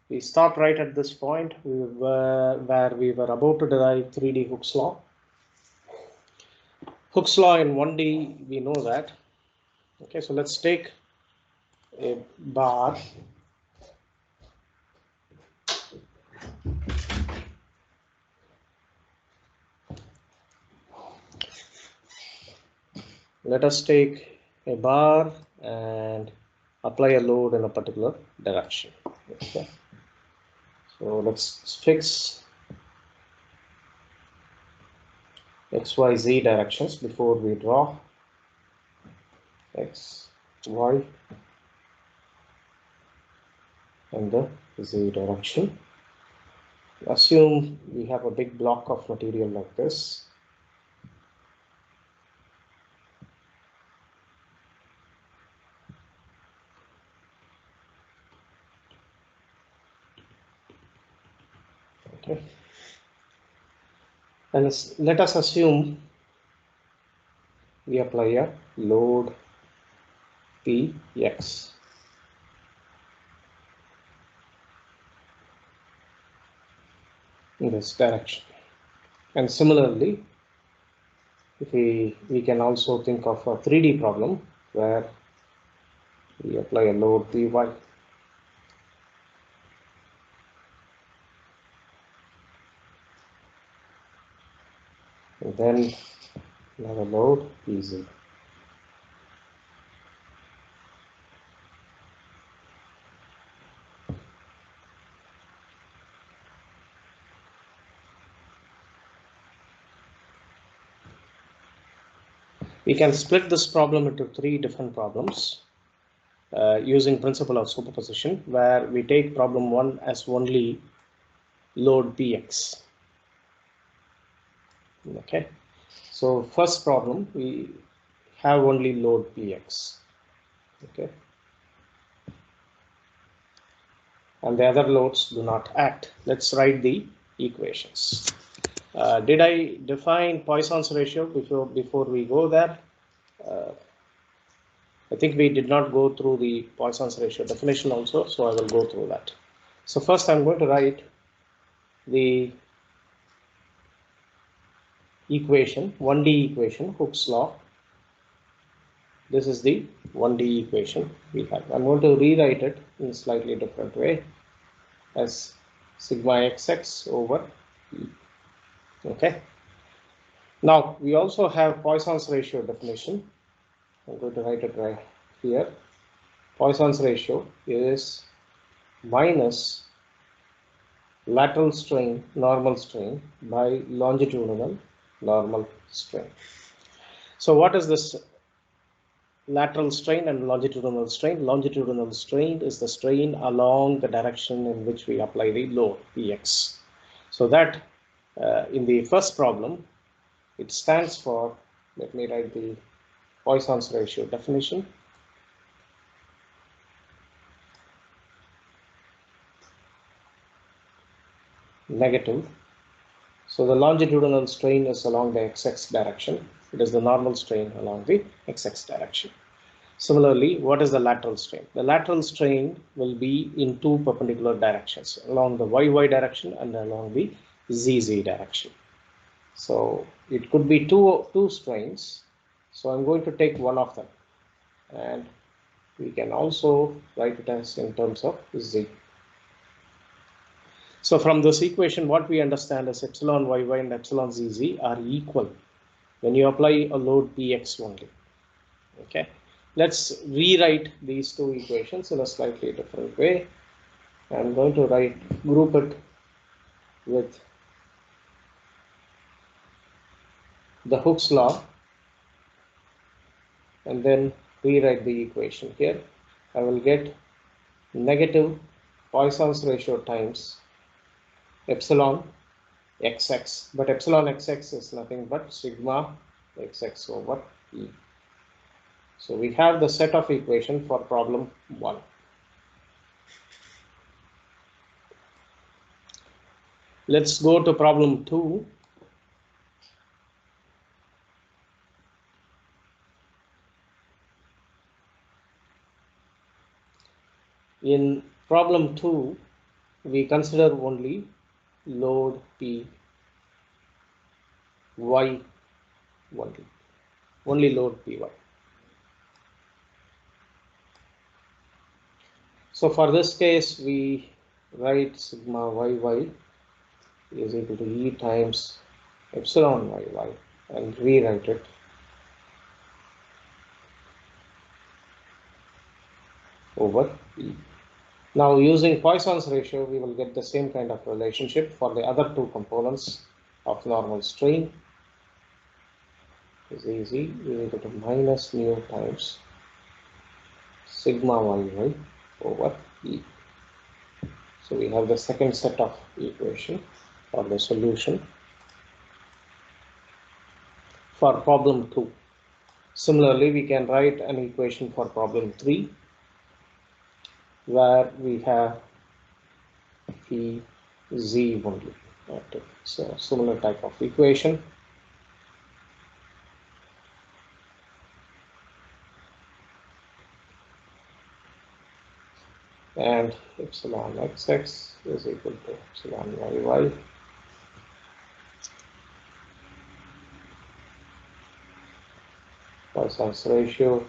We start right at this point where we were about to derive 3D Hooke's law. Hooke's law in 1D, we know that. Okay, so let's take a bar. Let us take a bar and apply a load in a particular direction. Okay. So let's fix XYZ directions before we draw X, Y, and the Z direction. Assume we have a big block of material like this. Okay. And let us assume we apply a load Px. In this direction. And similarly, if we can also think of a 3D problem where we apply a load Py. And then another load Pz. We can split this problem into 3 different problems using principle of superposition, where we take problem 1 as only load Px. Okay, so first problem we have only load Px. Okay, and the other loads do not act. Let's write the equations. Did I define Poisson's ratio before we go there? I think we did not go through the Poisson's ratio definition also, so I will go through that. So first I'm going to write the equation, 1D equation, Hooke's law. This is the 1D equation we have. I'm going to rewrite it in a slightly different way as sigma xx over E. Okay. Now we also have Poisson's ratio definition. I'm going to write it right here. Poisson's ratio is minus lateral strain, normal strain, by longitudinal normal strain. So what is this lateral strain and longitudinal strain? Longitudinal strain is the strain along the direction in which we apply the load Px. So that in the first problem, it stands for, let me write the Poisson's ratio definition. Negative. So the longitudinal strain is along the xx direction. It is the normal strain along the xx direction. Similarly, what is the lateral strain? The lateral strain will be in 2 perpendicular directions, along the yy direction and along the zz direction. So it could be two strains. So I'm going to take one of them, and we can also write it as in terms of z. So from this equation, what we understand is epsilon yy and epsilon zz are equal when you apply a load Px only. Okay, let's rewrite these 2 equations in a slightly different way. I'm going to group it with the Hooke's law and then rewrite the equation here. I will get negative Poisson's ratio times epsilon xx, but epsilon xx is nothing but sigma xx over E. So we have the set of equation for problem 1. Let's go to problem 2. In problem 2, we consider only load P y only load Py. So for this case, we write sigma yy is equal to E times epsilon yy and rewrite it over E. Now using Poisson's ratio, we will get the same kind of relationship for the other two components of normal strain. Is easy, is equal to minus mu times sigma yy over E. So we have the second set of equation or the solution for problem 2. Similarly, we can write an equation for problem 3 where we have P Z only. Okay. So similar type of equation. And epsilon xx is equal to epsilon yy. Poisson's ratio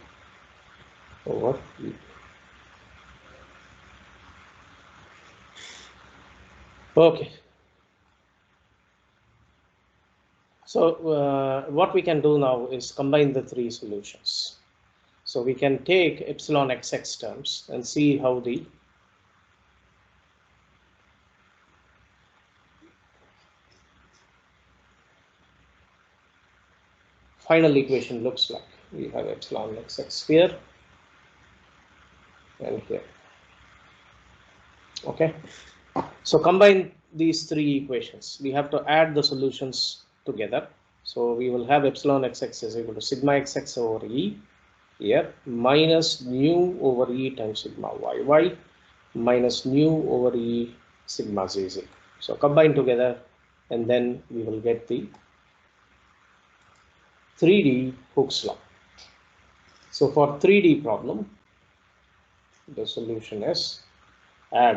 over E. Okay. So what we can do now is combine the three solutions. So we can take epsilon xx terms and see how the final equation looks like. We have epsilon xx here and here. Okay. So combine these three equations. We have to add the solutions together. So we will have epsilon xx is equal to sigma xx over E here minus nu over E times sigma yy minus nu over E sigma zz. So combine together and then we will get the 3D Hooke's law. So for 3D problem, the solution is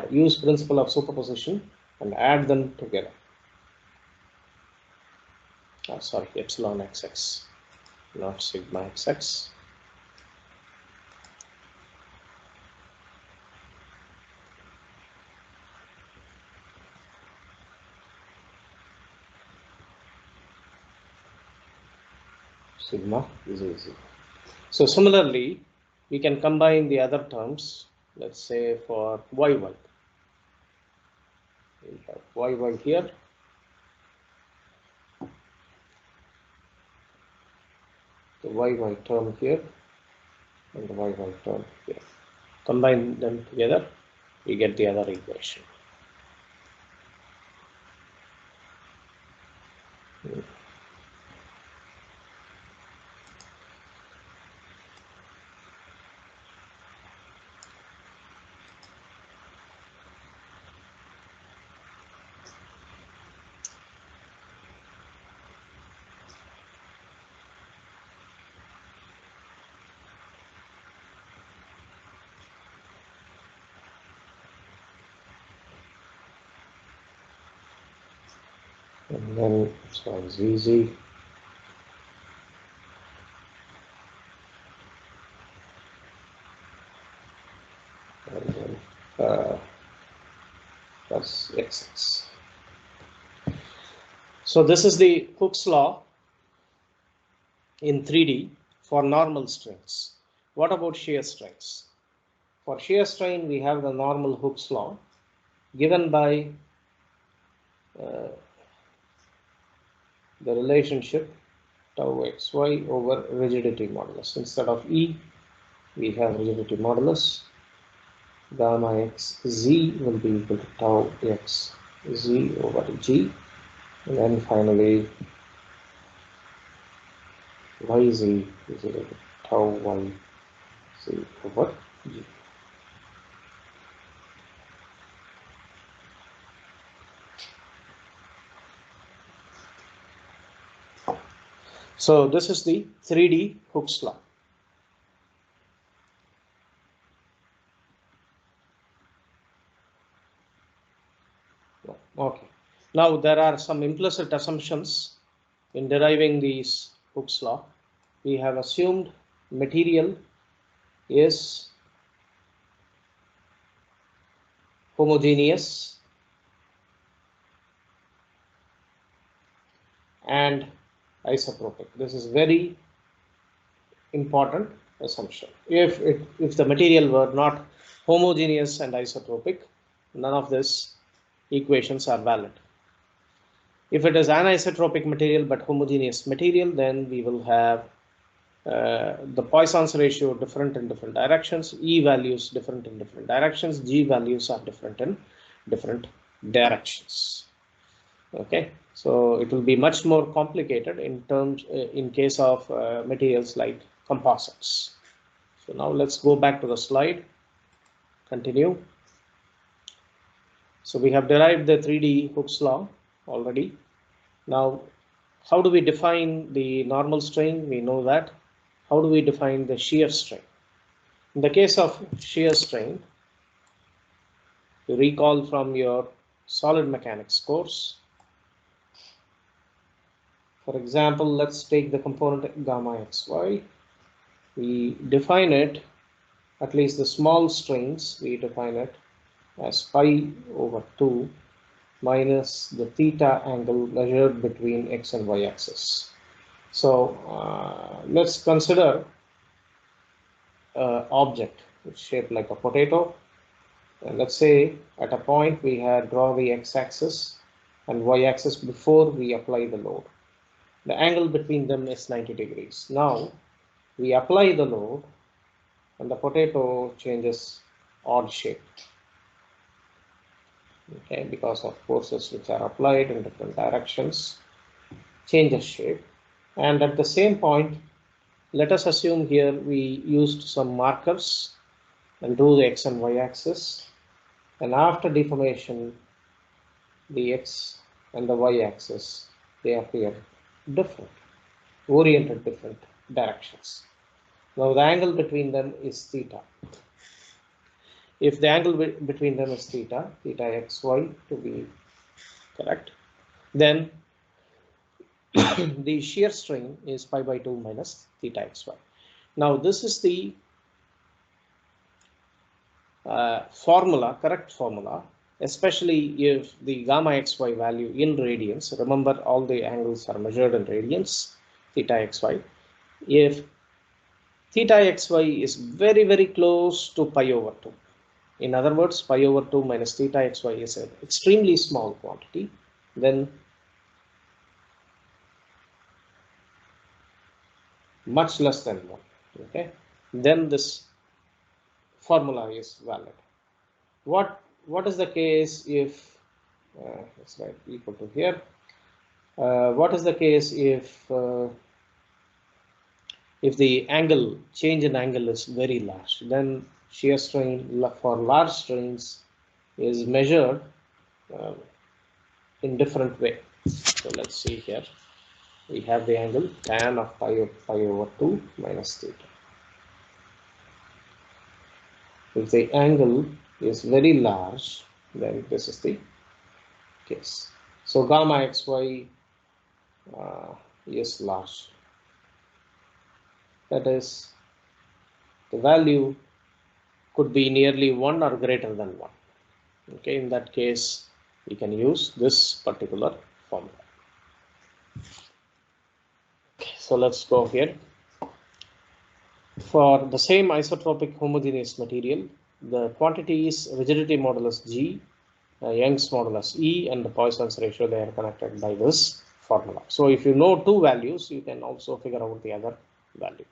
use principle of superposition and add them together. Sorry, epsilon xx, not sigma xx. Sigma is easy. So similarly, we can combine the other terms. Let's say for yy. We have yy here. The yy term here and the yy term here. Combine them together, we get the other equation. And then so ZZ. And then plus xx. So this is the Hooke's law in 3D for normal strains. What about shear strains? For shear strain, we have the normal Hooke's law given by the relationship tau xy over rigidity modulus. Instead of E, we have rigidity modulus. Gamma x z will be equal to tau x z over g. And then finally, yz is equal to tau y z over g. So this is the 3D Hooke's law. No. Okay. Now there are some implicit assumptions in deriving these Hooke's law. We have assumed material is homogeneous and isotropic. This is very important assumption. If the material were not homogeneous and isotropic, none of these equations are valid. If it is anisotropic material but homogeneous material, then we will have the Poisson's ratio different in different directions, E values different in different directions, G values are different in different directions. Okay, so it will be much more complicated in case of materials like composites. So now let's go back to the slide, continue. So we have derived the 3D Hooke's law already. Now, how do we define the normal strain? We know that. How do we define the shear strain? In the case of shear strain, you recall from your solid mechanics course. For example, let's take the component gamma xy. We define it, at least the small strains, we define it as pi over 2 minus the theta angle measured between x and y axis. So let's consider an object shaped like a potato. And let's say at a point we had draw the x-axis and y-axis before we apply the load. The angle between them is 90 degrees. Now we apply the load and the potato changes odd shape. Okay, because of forces which are applied in different directions, changes shape. And at the same point, let us assume here we used some markers and drew the x and y axis. And after deformation, the x and the y axis, they appear different, oriented different directions. Now the angle between them is theta. If the angle between them is theta, theta xy to be correct, then the shear strain is pi by 2 minus theta xy. Now this is the formula, correct formula, especially if the gamma xy value in radians, remember all the angles are measured in radians, theta xy. If theta xy is very, very close to pi over 2, in other words, pi over 2 minus theta xy is an extremely small quantity, then much less than 1, okay, then this formula is valid. What is the case if let's write equal to here? What is the case if the angle change in angle is very large? Then shear strain for large strains is measured in different way. So let's see here. We have the angle tan of pi over 2 minus theta. If the angle is very large, then this is the case. So gamma xy is large. That is, the value could be nearly 1 or greater than 1. Okay, in that case, we can use this particular formula. Okay, so let's go here. For the same isotropic homogeneous material, the quantities rigidity modulus G, Young's modulus E, and the Poisson's ratio, they are connected by this formula. So if you know two values, you can also figure out the other value.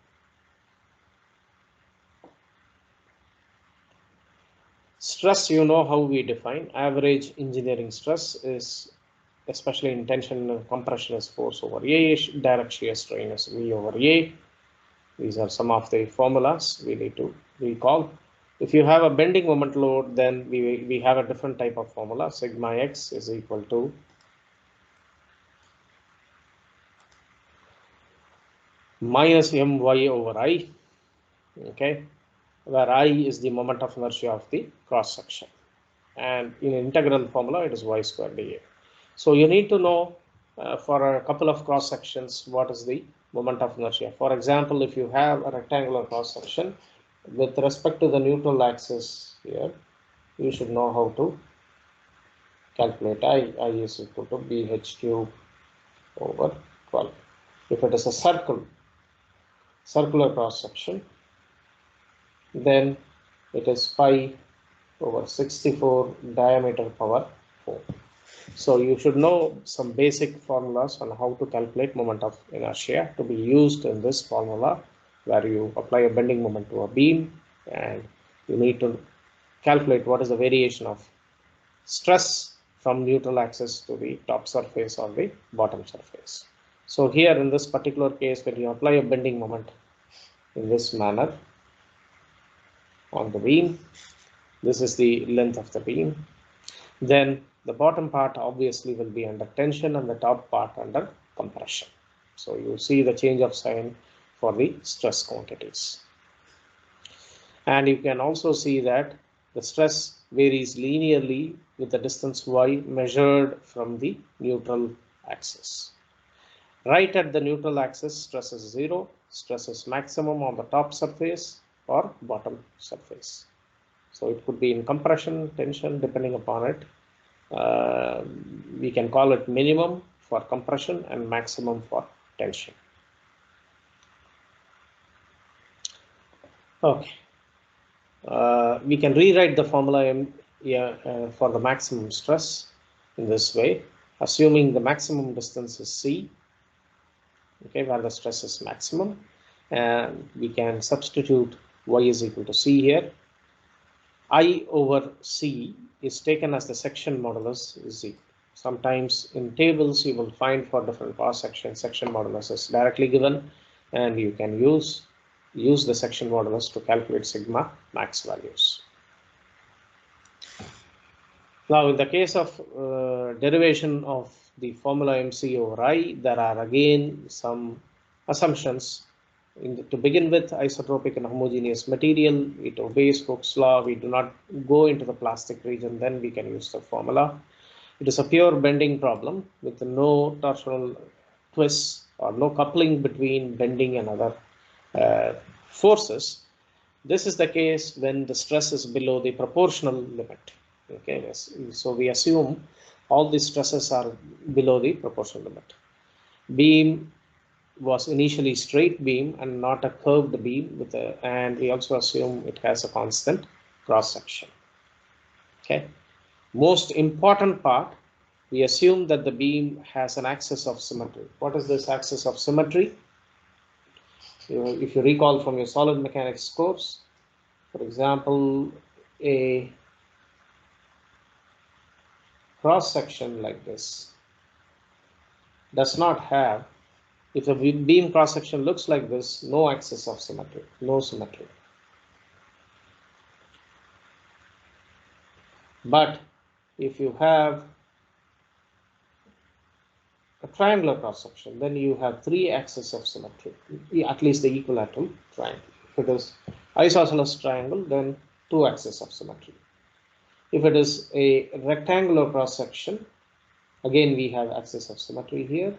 Stress, you know how we define. Average engineering stress is, especially in tension and compression, is force over A, direct shear strain is V over A. These are some of the formulas we need to recall. If you have a bending moment load, then we have a different type of formula. Sigma x is equal to minus my over I, okay, where I is the moment of inertia of the cross section. and in integral formula it is y square dA. So you need to know for a couple of cross sections what is the moment of inertia. For example, if you have a rectangular cross section with respect to the neutral axis here, you should know how to calculate I. I is equal to BH cube over 12. If it is a circular cross section, then it is pi over 64 diameter power 4. So you should know some basic formulas on how to calculate moment of inertia to be used in this formula, where you apply a bending moment to a beam and you need to calculate what is the variation of stress from neutral axis to the top surface or the bottom surface. So here in this particular case, when you apply a bending moment in this manner on the beam, this is the length of the beam, then the bottom part obviously will be under tension and the top part under compression. So you see the change of sign for the stress quantities. And you can also see that the stress varies linearly with the distance y measured from the neutral axis. Right at the neutral axis, stress is 0. Stress is maximum on the top surface or bottom surface. So it could be in compression, tension, depending upon it. We can call it minimum for compression and maximum for tension. Okay. We can rewrite the formula for the maximum stress in this way, assuming the maximum distance is C, okay, where the stress is maximum, and we can substitute y is equal to C here. I over C is taken as the section modulus Z. Sometimes in tables you will find for different cross sections, section modulus is directly given, and you can use the section modulus to calculate sigma max values. Now in the case of derivation of the formula MC over I, there are again some assumptions. To begin with, isotropic and homogeneous material, it obeys Hooke's law. We do not go into the plastic region, then we can use the formula. It is a pure bending problem with no torsional twists or no coupling between bending and other forces. This is the case when the stress is below the proportional limit. Okay, so we assume all the stresses are below the proportional limit. Beam was initially straight beam and not a curved beam and we also assume it has a constant cross section. Okay, most important part, we assume that the beam has an axis of symmetry. What is this axis of symmetry? If you recall from your solid mechanics course, for example, a cross section like this does not have, if the beam cross section looks like this, no axis of symmetry, no symmetry. But if you have a triangular cross section, then you have 3 axes of symmetry, at least the equilateral triangle. If it is isosceles triangle, then 2 axes of symmetry. If it is a rectangular cross section, again we have axis of symmetry here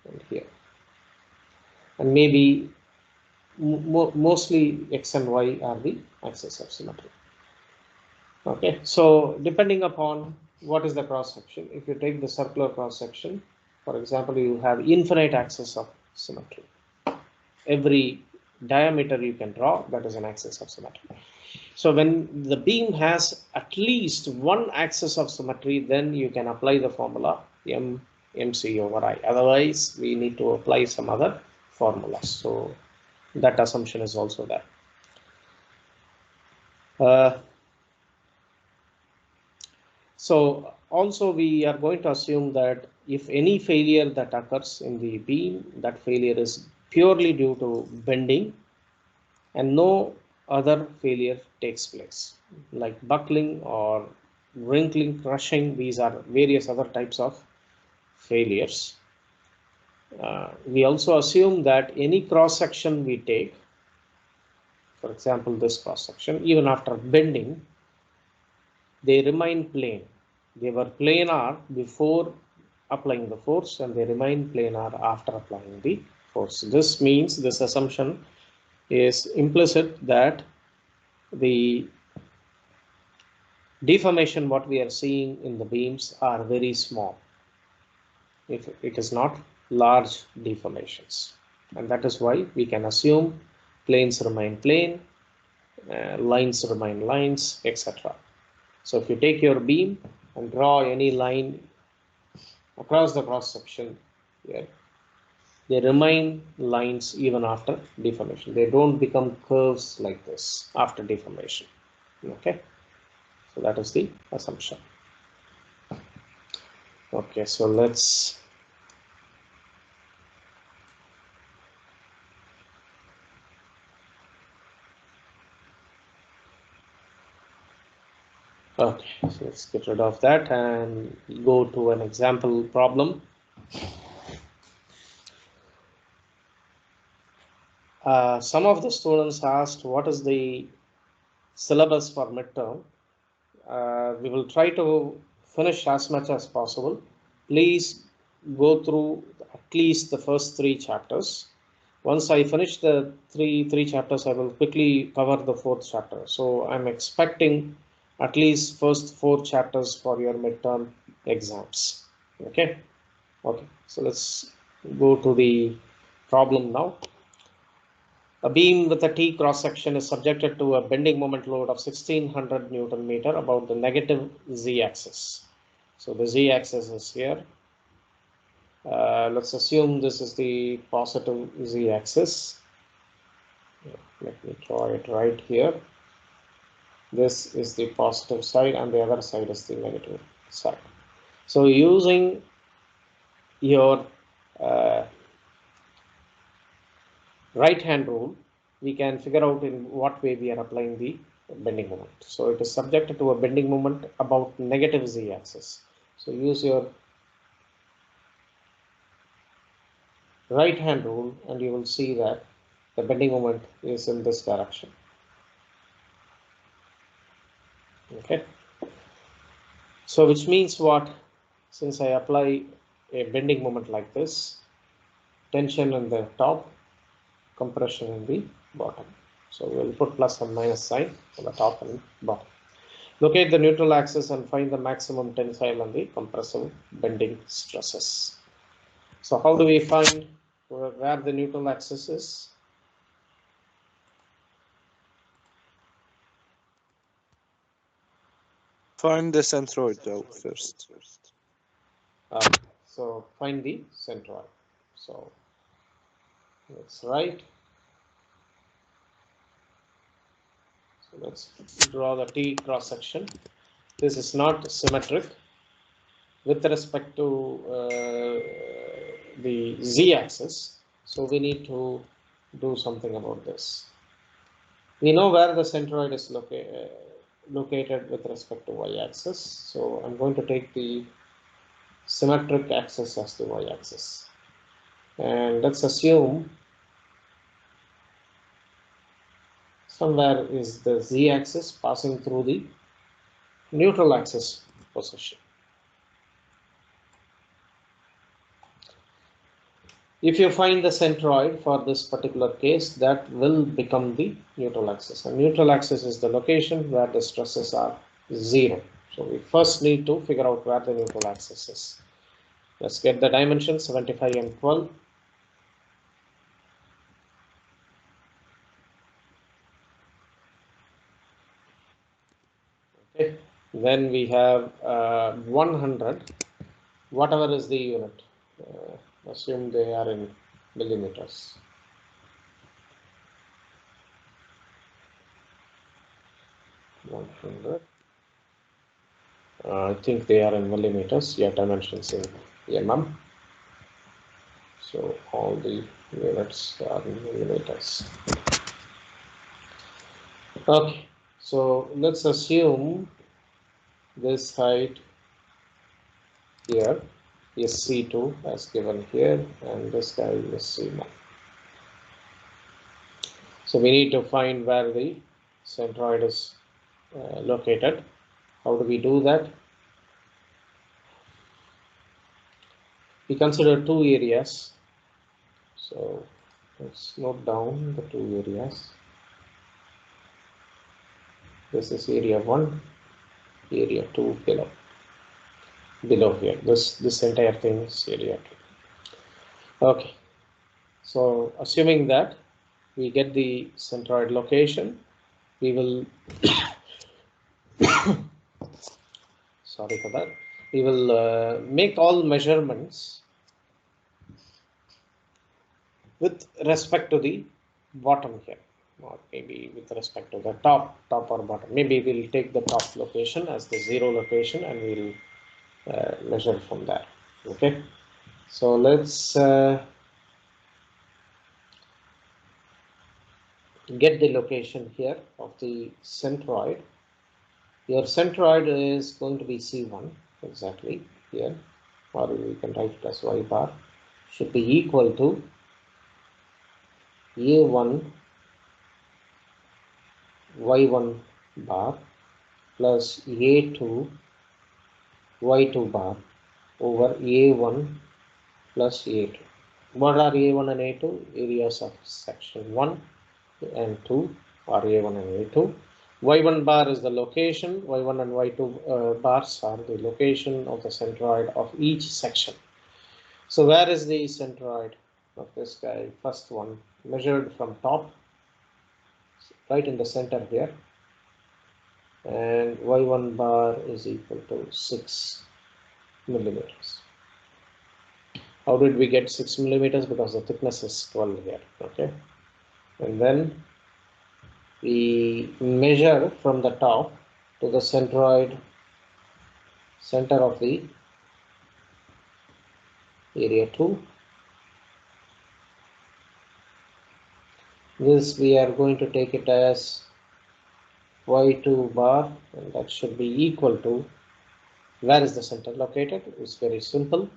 and here, and maybe mostly x and y are the axis of symmetry. Okay, so depending upon what is the cross section, if you take the circular cross section, for example, you have infinite axis of symmetry. Every diameter you can draw, that is an axis of symmetry. So when the beam has at least one axis of symmetry, then you can apply the formula MC over I. Otherwise, we need to apply some other formulas. So that assumption is also there. So also we are going to assume that if any failure that occurs in the beam, that failure is purely due to bending and no other failure takes place, like buckling or wrinkling, crushing. These are various other types of failures. We also assume that any cross section we take, for example this cross section, even after bending, they remain plane. They were planar before applying the force, and they remain planar after applying the force. This means this assumption is implicit that the deformation what we are seeing in the beams are very small. If it is not large deformations, and that is why we can assume planes remain plane, lines remain lines, etc. So if you take your beam and draw any line across the cross section here, they remain lines even after deformation. They don't become curves like this after deformation. Okay, so that is the assumption. Okay, so let's okay, so let's get rid of that and go to an example problem. Some of the students asked what is the syllabus for midterm. We will try to finish as much as possible. Please go through at least the first 3 chapters. Once I finish the three chapters, I will quickly cover the 4th chapter. So I'm expecting at least first 4 chapters for your midterm exams. Okay. So let's go to the problem now. A beam with a T cross section is subjected to a bending moment load of 1600 Newton meter about the negative Z axis. So the Z axis is here. Let's assume this is the positive Z axis. Let me draw it right here. This is the positive side and the other side is the negative side. So using your right hand rule, we can figure out in what way we are applying the bending moment. So it is subjected to a bending moment about negative Z axis. So use your right hand rule and you will see that the bending moment is in this direction. Okay. So which means what? Since I apply a bending moment like this, tension in the top, compression in the bottom. So we'll put plus and minus sign on the top and bottom. Locate the neutral axis and find the maximum tensile and the compressive bending stresses. So how do we find where the neutral axis is? Find the centroid though first. So find the centroid. So let's write. So let's draw the T cross section. This is not symmetric with respect to the Z axis. So we need to do something about this. We know where the centroid is located with respect to Y axis. So I'm going to take the symmetric axis as the Y axis. And let's assume somewhere is the Z axis passing through the neutral axis position. If you find the centroid for this particular case, that will become the neutral axis. And neutral axis is the location where the stresses are 0. So we first need to figure out where the neutral axis is. Let's get the dimensions 75 and 12. Okay. Then we have 100, whatever is the unit. Assume they are in millimeters. I think they are in millimeters. Yeah, dimensions in mm. So all the units are in millimeters. Okay, so let's assume this height here is C2 as given here, and this guy is C1. So we need to find where the centroid is located. How do we do that? We consider two areas. So let's note down the two areas. This is area 1, area 2 below here. This entire thing is area 2. Okay. So assuming that we get the centroid location, we will sorry for that. We will make all measurements with respect to the bottom here, or maybe with respect to the top or bottom. Maybe we'll take the top location as the 0 location and we'll measure from there. Okay, so let's get the location here of the centroid. Your centroid is going to be C1 exactly here, or we can write it as y bar, should be equal to A1 y1 bar plus A2 y2 bar over A1 plus A2. What are A1 and A2? Areas of section 1 and 2 are A1 and A2. Y1 bar is the location, Y1 and Y2 bars are the location of the centroid of each section. So where is the centroid of this guy? First one, measured from top, right in the center here. And Y1 bar is equal to 6 millimeters. How did we get 6 millimeters? Because the thickness is 12 here. Okay. And then we measure from the top to the centroid, center of the area 2. This we are going to take it as y2 bar, and that should be equal to, where is the center located? It's very simple.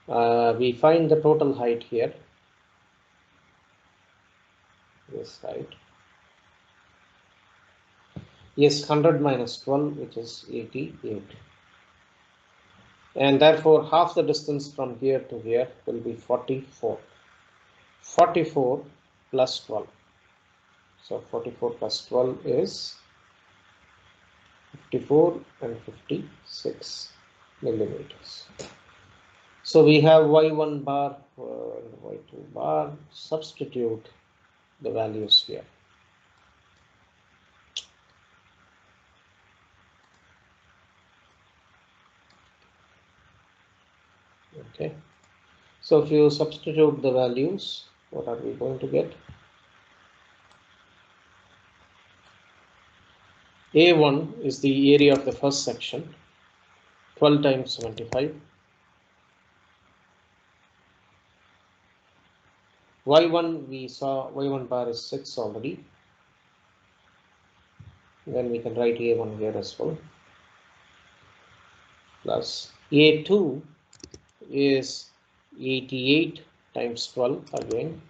We find the total height here, this height is 100 minus 12, which is 88. And therefore half the distance from here to here will be 44. 44 plus 12. So 44 plus 12 is 54 and 56 millimeters. So we have y1 bar and y2 bar. Substitute the values here. Okay. So if you substitute the values, what are we going to get? A1 is the area of the first section, 12 times 75. Y1, we saw y1 bar is 6 already. Then we can write A1 here as well. Plus A2 is 88 times 12 again.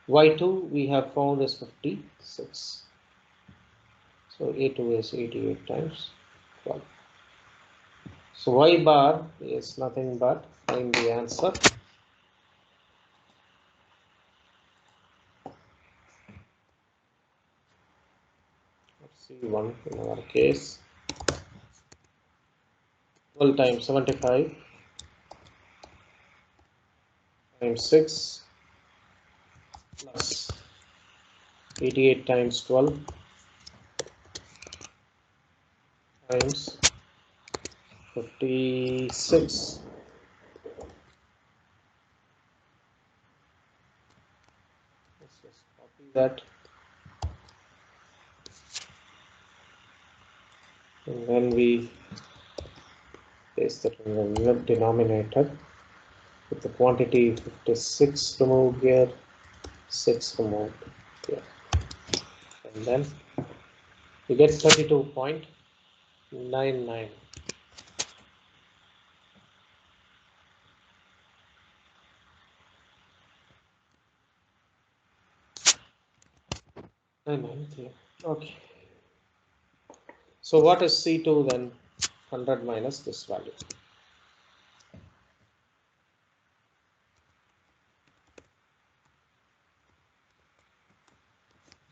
Y2 we have found is 56. So A2 is 88 times 12. So Y bar is nothing but, find the answer. Let's see one in our case. 12 times 75 times 6 plus 88 times 12 times 56. Let's just copy that. And then we paste that in the denominator with the quantity 56 removed here, 6 removed here. And then you get 32.99. 993. Okay. So what is C2 then? 100 minus this value.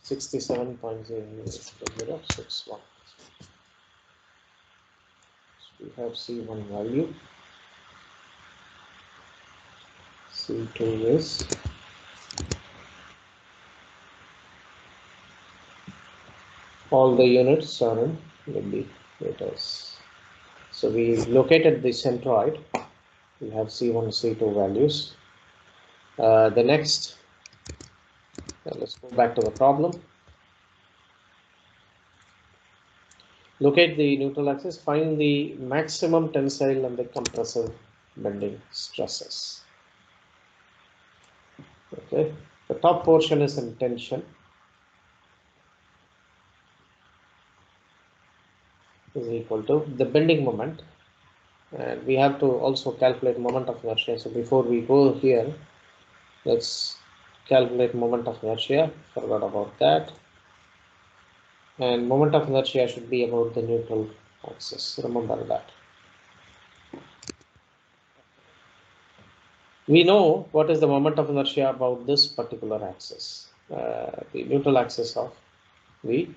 67.06061. So we have C1 value. C2 is all the units are in millimeters. So we located the centroid. We have C1, C2 values. The next, let's go back to the problem. Locate the neutral axis, find the maximum tensile and the compressive bending stresses. Okay, the top portion is in tension, is equal to the bending moment, and we have to also calculate moment of inertia. So before we go here, let's calculate moment of inertia. Forgot about that. And moment of inertia should be about the neutral axis. Remember that. We know what is the moment of inertia about this particular axis, the neutral axis of the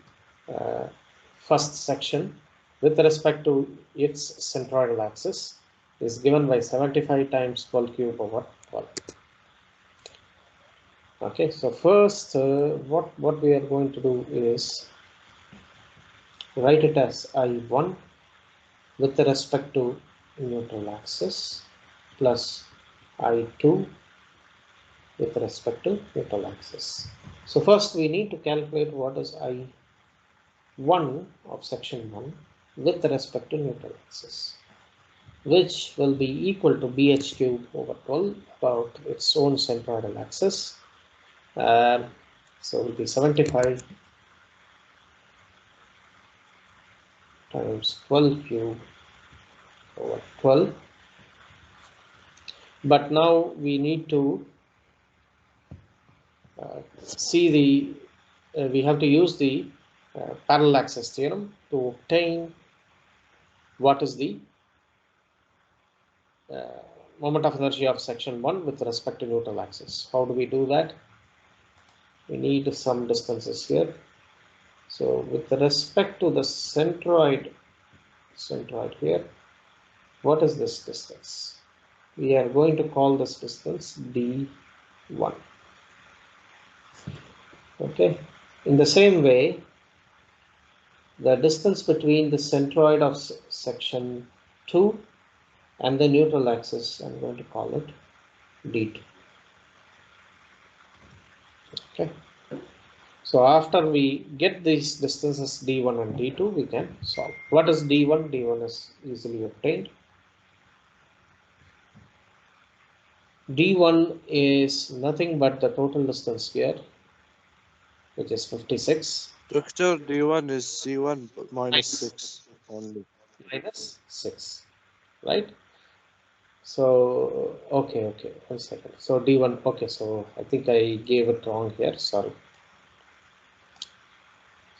first section with respect to its centroidal axis is given by 75 times 12 cube over 12. Okay, so first what we are going to do is write it as I1 with respect to neutral axis plus I2 with respect to neutral axis. So first we need to calculate what is I1 of section 1 with respect to neutral axis, which will be equal to BH cube over 12 about its own centroidal axis. So it will be 75 times 12 cube over 12. But now we need to see we have to use the parallel axis theorem to obtain what is the moment of inertia of section 1 with respect to neutral axis. How do we do that? We need some distances here. So with respect to the centroid here, what is this distance? We are going to call this distance D1. Okay. In the same way, the distance between the centroid of section 2 and the neutral axis, I'm going to call it D2. Okay. So after we get these distances D1 and D2, we can solve. What is D1? D1 is easily obtained. D1 is nothing but the total distance here, which is 56. Doctor, D1 is C1 minus 6 only. Minus 6, right? So, okay, 1 second. So D1, okay, so I think I gave it wrong here, sorry.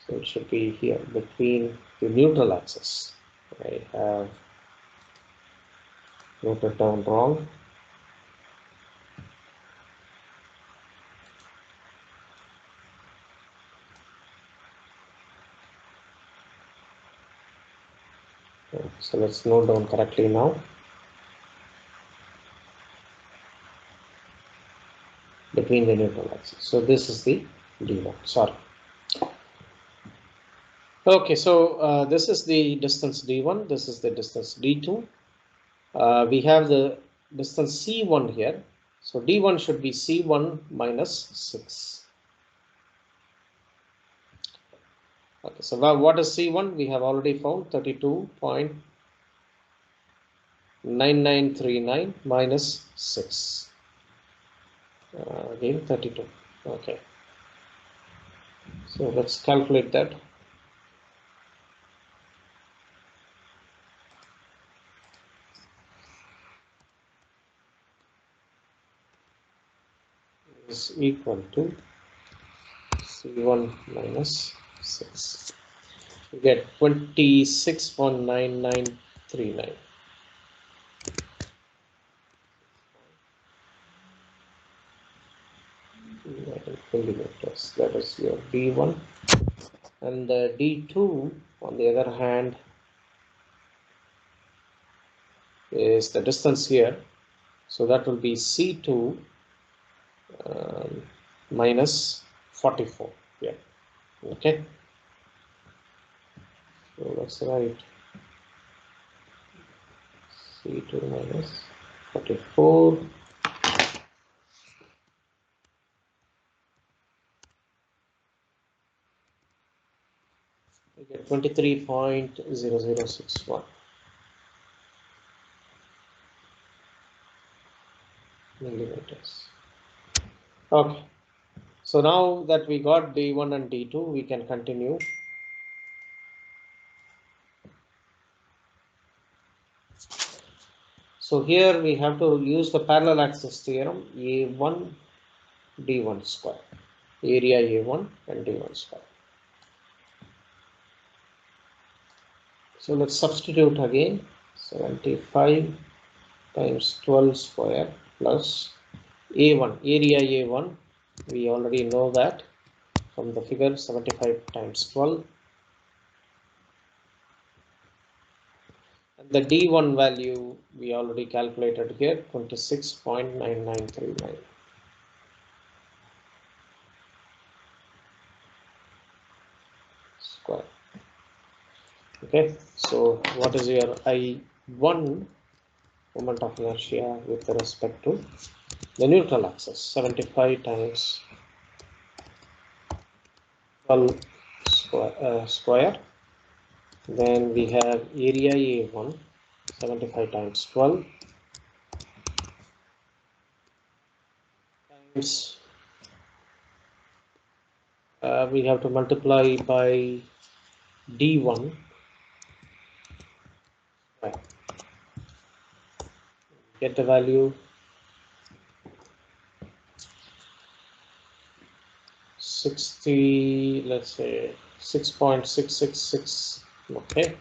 So it should be here between the neutral axis. I have noted down wrong. So let's note down correctly now. Between the neutral axis. So this is the D1, sorry. Okay, so this is the distance D1, this is the distance D2. We have the distance C1 here. So D1 should be C1 minus 6. Okay, so now what is C1? We have already found 32.9939 minus 6. Again 32. Okay. So let's calculate that. Is equal to C1 minus 6. You get 26.9939 millimeters. That is your D1. And the D2, on the other hand, is the distance here. So that will be C2 minus 44. Yeah. Okay. So let's write C2 minus 44. We get 23.0061 millimeters. Okay. So now that we got D1 and D2, we can continue. So here we have to use the parallel axis theorem, A1 D1 square, area A1 and D1 square. So let's substitute again, 75 times 12 square plus A1, area A1, we already know that from the figure, 75 times 12. And the D1 value we already calculated here, 26.9939 square. Okay, so what is your I1 moment of inertia with respect to the neutral axis? 75 times 12 square. Then we have area A1, 75 times 12 times we have to multiply by D1. Right. Get the value 60, let's say 6.666. Okay.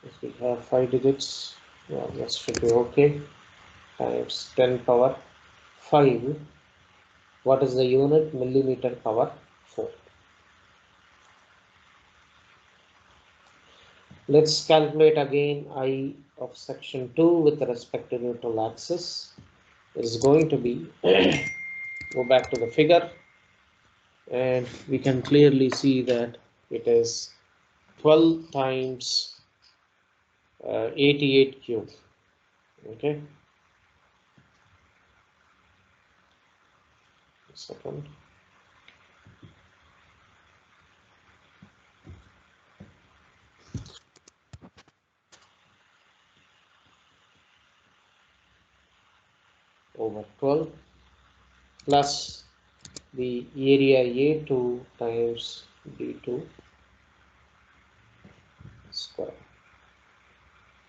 If we have 5 digits, well, that should be okay. Times 10 power 5. What is the unit? Millimeter power 4. Let's calculate again I of section 2 with respect to neutral axis. It is going to be, go back to the figure, and we can clearly see that it is 12 times 88 cube. Okay. A second. Over 12 plus the area A2 times D2 square.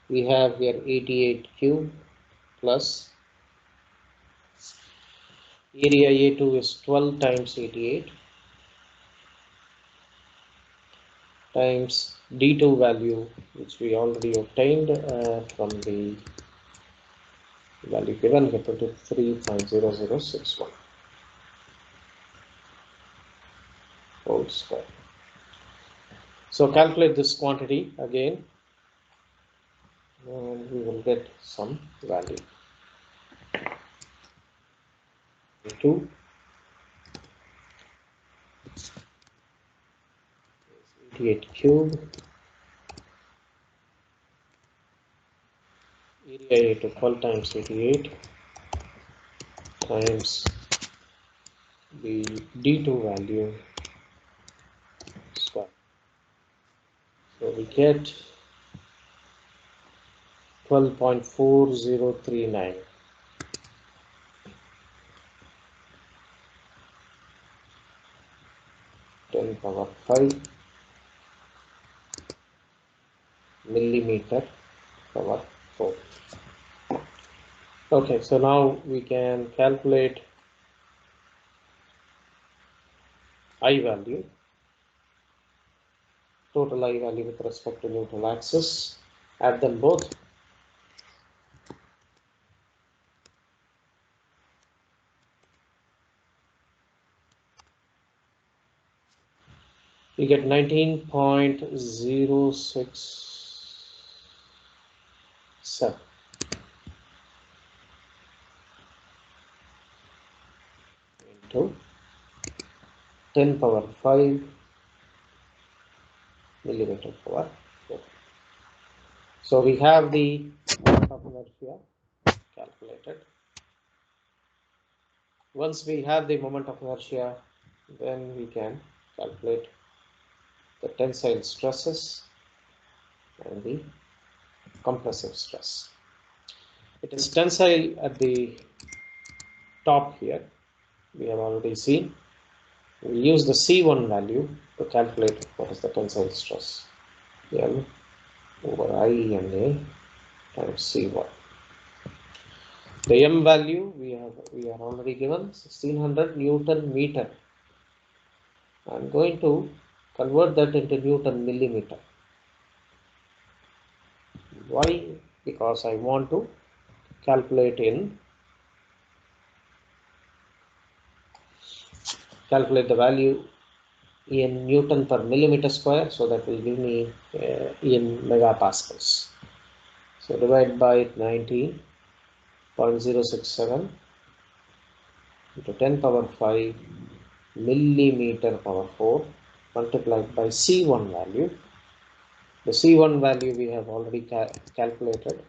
We have here 88 cube plus area A2 is 12 times 88 times D2 value, which we already obtained from the value given here, 23.0061 whole square. So calculate this quantity again, and we will get some value. 2 88 cube area A2 12 times 88 times the D2 value square. So we get 12.4039. 10 power 5 millimeter power 4. Okay, so now we can calculate I value, total I value with respect to neutral axis, add them both. We get 19.067 into 10 power 5 millimeter power 4. So we have the moment of inertia calculated. Once we have the moment of inertia, then we can calculate the tensile stresses and the compressive stress. It is tensile at the top here. We have already seen. We use the C1 value to calculate what is the tensile stress. M over I and A times C1. The M value we are already given 1600 Newton meter. I'm going to convert that into Newton millimeter. Why? Because I want to calculate the value in Newton per millimeter square, so that will give me in megapascals. So divide by 19.067 into 10 power 5 millimeter power 4 multiplied by C1 value. The C1 value we have already calculated.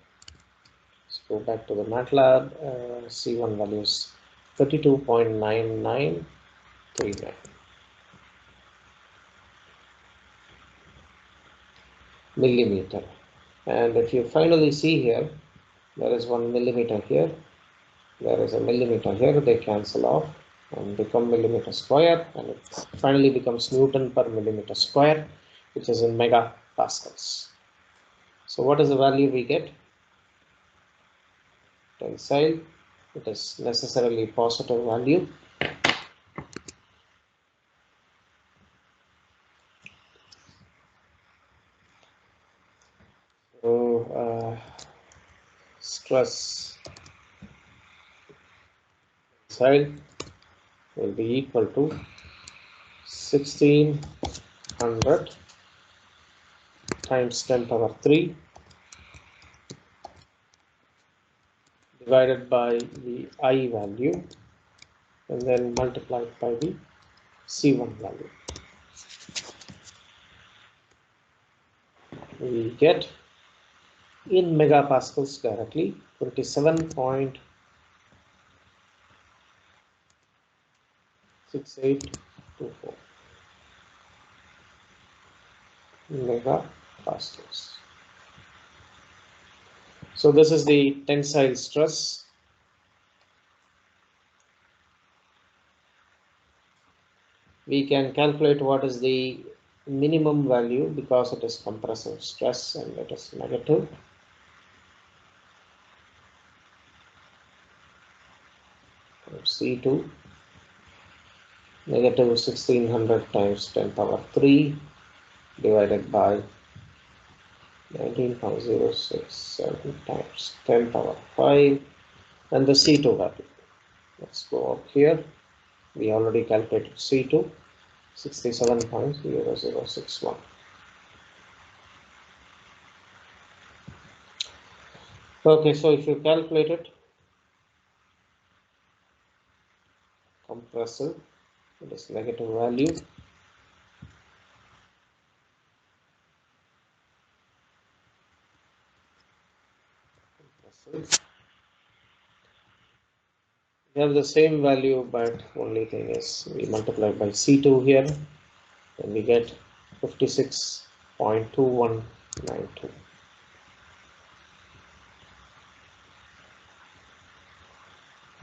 Let's go back to the MATLAB. C1 value is 32.9939 millimeter. And if you finally see here, there is 1 millimeter here, there is a millimeter here, they cancel off and become millimeter square, and it finally becomes Newton per millimeter square, which is in megapascals. So what is the value we get? Tensile, it is necessarily positive value. So stress tensile will be equal to 1600 times 10 power 3 divided by the I value and then multiplied by the C1 value. We get in megapascals directly 27.6824 megapascals. So this is the tensile stress. We can calculate what is the minimum value because it is compressive stress and it is negative. C2 negative 1600 times 10 power 3 divided by 19.067 times 10 power 5 and the C2 value. Let's go up here. We already calculated C2 67.0061. Okay, so if you calculate it, compressive, it is negative value. We have the same value, but only thing is we multiply by C2 here, and we get 56.2192.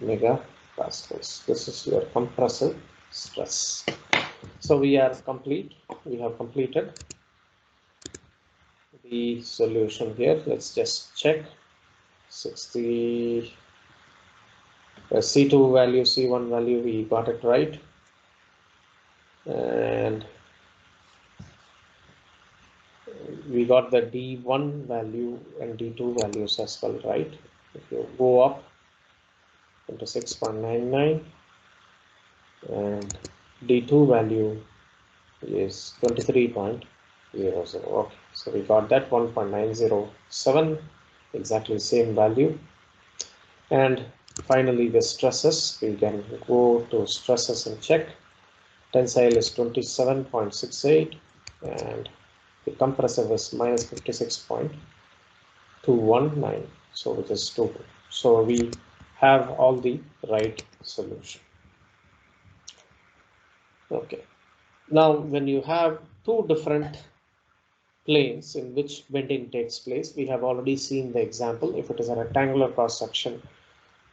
Megapascals. This is your compressive stress. So we are complete. We have completed the solution here. Let's just check. 60 C2 value, C1 value, we got it right. And we got the D1 value and D2 values as well, right? If you go up into 6.99 and D2 value is 23.00. Okay, so we got that 1.907, exactly same value. And finally, the stresses, we can go to stresses and check. Tensile is 27.68 and the compressive is minus 56.219, so which is 2. So we have all the right solution. Okay. Now, when you have two different planes in which bending takes place, we have already seen the example. If it is a rectangular cross section,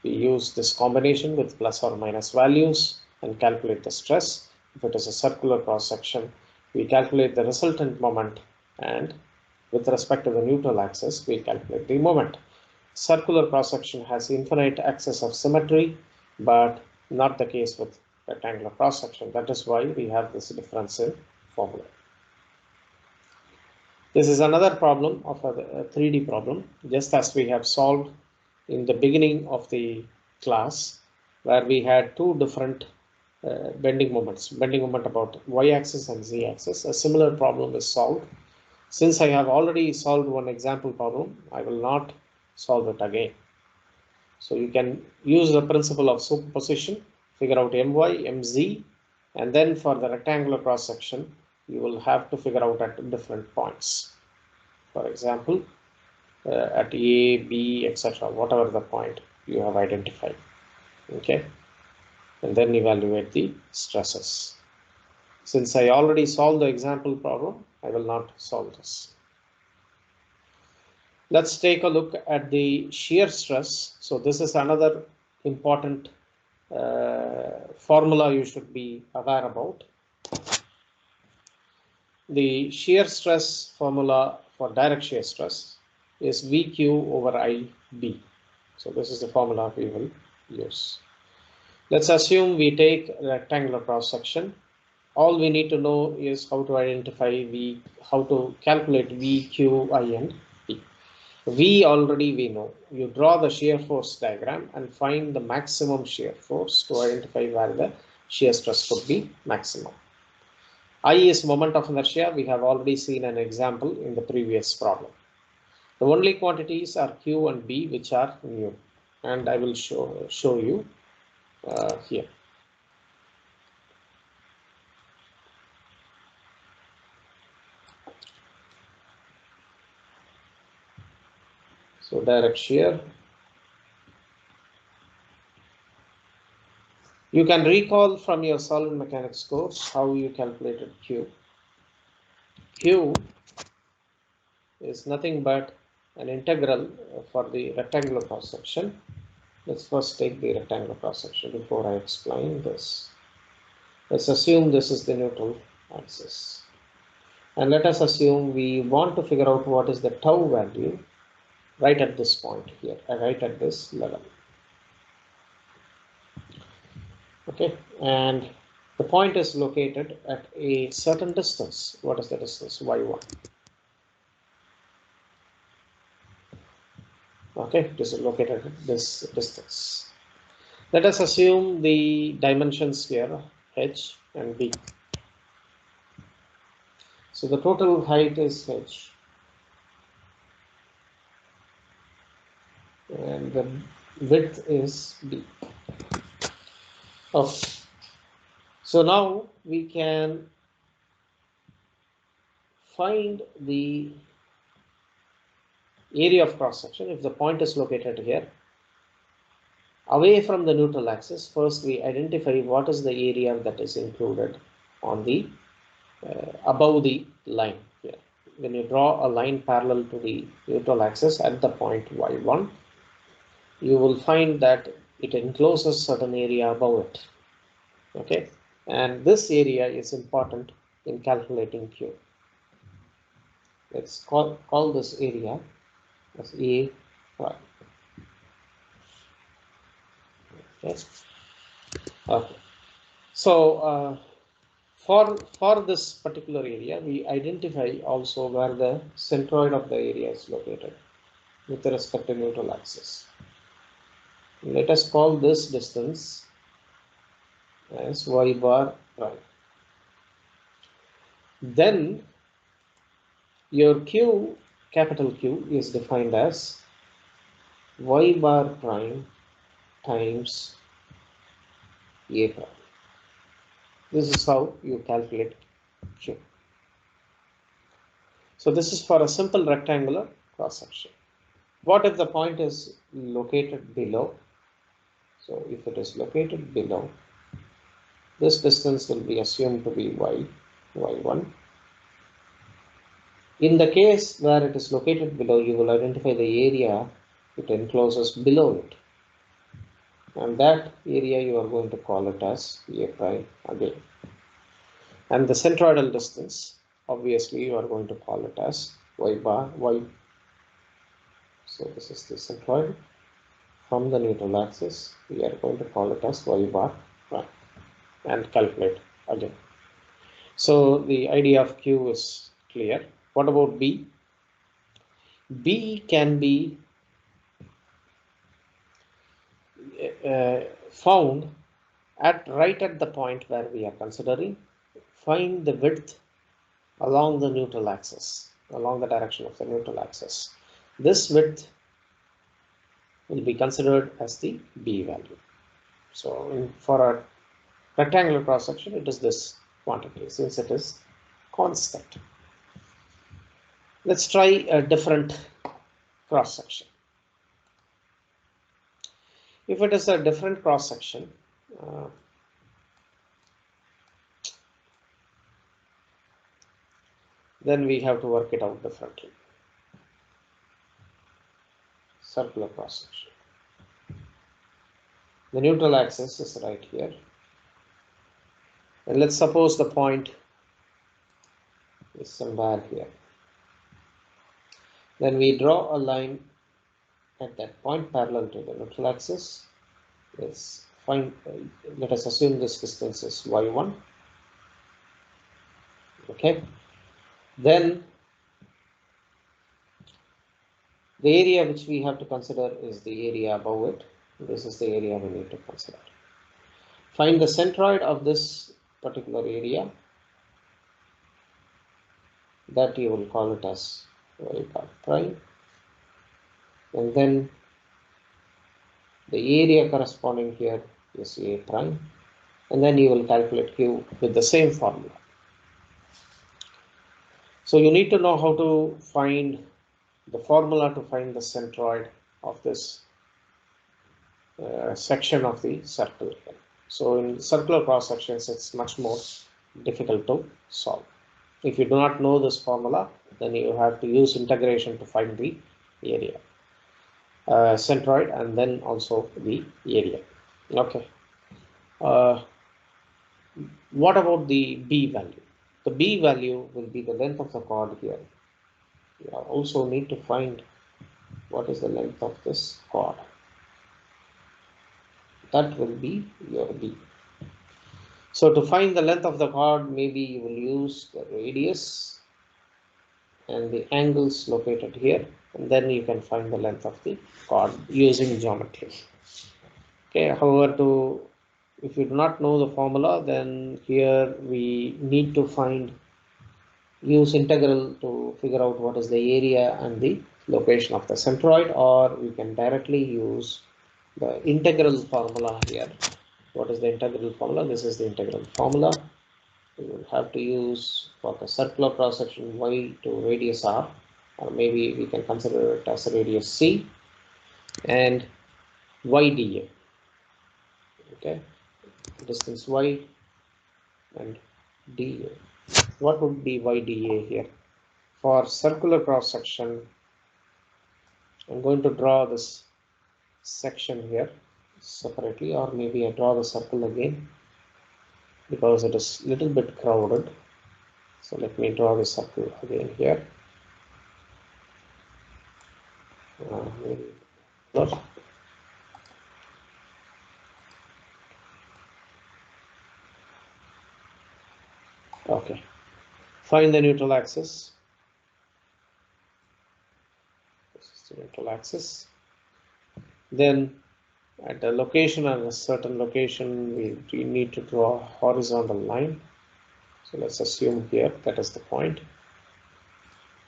we use this combination with plus or minus values and calculate the stress. If it is a circular cross section, we calculate the resultant moment, and with respect to the neutral axis, we calculate the moment. Circular cross section has infinite axis of symmetry, but not the case with rectangular cross section. That is why we have this difference in formula. This is another problem of a 3D problem, just as we have solved in the beginning of the class, where we had two different bending moments, bending moment about y-axis and z-axis. A similar problem is solved. Since I have already solved one example problem, I will not solve it again. So you can use the principle of superposition, figure out my, mz, and then for the rectangular cross section, you will have to figure out at different points. For example, at A, B, etc., whatever the point you have identified. Okay, and then evaluate the stresses. Since I already solved the example problem, I will not solve this. Let's take a look at the shear stress. So this is another important formula you should be aware about. The shear stress formula for direct shear stress is VQ over IB. So this is the formula we will use. Let's assume we take a rectangular cross section. All we need to know is how to identify how to calculate V, Q, I, and P. V already we know. You draw the shear force diagram and find the maximum shear force to identify where the shear stress could be maximum. I is moment of inertia. We have already seen an example in the previous problem. The only quantities are Q and B, which are new, and I will show you here. So direct shear. You can recall from your solid mechanics course how you calculated Q. Q is nothing but an integral for the rectangular cross section. Let's first take the rectangular cross section before I explain this. Let's assume this is the neutral axis. And let us assume we want to figure out what is the tau value right at this point here, right at this level. Okay, and the point is located at a certain distance. What is the distance? Y1. Okay, this is located at this distance. Let us assume the dimensions here, h and b. So the total height is h, and the width is b. Okay. So now we can find the area of cross section. If the point is located here, away from the neutral axis, first we identify what is the area that is included on the above the line here. When you draw a line parallel to the neutral axis at the point y1, you will find that it encloses certain area above it. Okay, and this area is important in calculating Q. Let's call this area as A. Okay. Okay. So for this particular area, we identify also where the centroid of the area is located with respect to neutral axis. Let us call this distance as y bar prime. Then your Q, capital Q, is defined as y bar prime times a prime. This is how you calculate Q. So this is for a simple rectangular cross section. What if the point is located below? So if it is located below, this distance will be assumed to be y1. In the case where it is located below, you will identify the area it encloses below it. And that area you are going to call it as A prime again. And the centroidal distance, obviously you are going to call it as y bar y. So this is the centroid from the neutral axis. We are going to call it as y bar prime and calculate again. So the idea of Q is clear. What about B? B can be found right at the point where we are considering. Find the width along the neutral axis, along the direction of the neutral axis. This width will be considered as the B value. So for a rectangular cross section, it is this quantity since it is constant. Let's try a different cross section. If it is a different cross section, then we have to work it out differently. Circular cross section. The neutral axis is right here. And let's suppose the point is somewhere here. Then we draw a line at that point parallel to the neutral axis. Let's find, let us assume this distance is y1. Okay. Then the area which we have to consider is the area above it. This is the area we need to consider. Find the centroid of this particular area. That you will call it as y bar prime. And then the area corresponding here is A prime. And then you will calculate Q with the same formula. So you need to know how to find the formula to find the centroid of this section of the circle. So in circular cross sections, it's much more difficult to solve. If you do not know this formula, then you have to use integration to find the area, centroid, and then also the area. Okay. What about the B value? The B value will be the length of the chord here. You also need to find what is the length of this chord. That will be your B. So to find the length of the chord, maybe you will use the radius and the angles located here, and then you can find the length of the chord using geometry. Okay, however, if you do not know the formula, then here we need to use integral to figure out what is the area and the location of the centroid, or we can directly use the integral formula here. What is the integral formula? This is the integral formula. We will have to use for the circular cross section y to radius r, or maybe we can consider it as radius c, and y dA. Okay, distance y and dA. What would be y dA here? For circular cross section, I'm going to draw this section here separately, or maybe I draw the circle again because it is a little bit crowded. So let me draw the circle again here. Okay, find the neutral axis. This is the neutral axis. Then at a location, at a certain location, we need to draw a horizontal line. So let's assume here that is the point,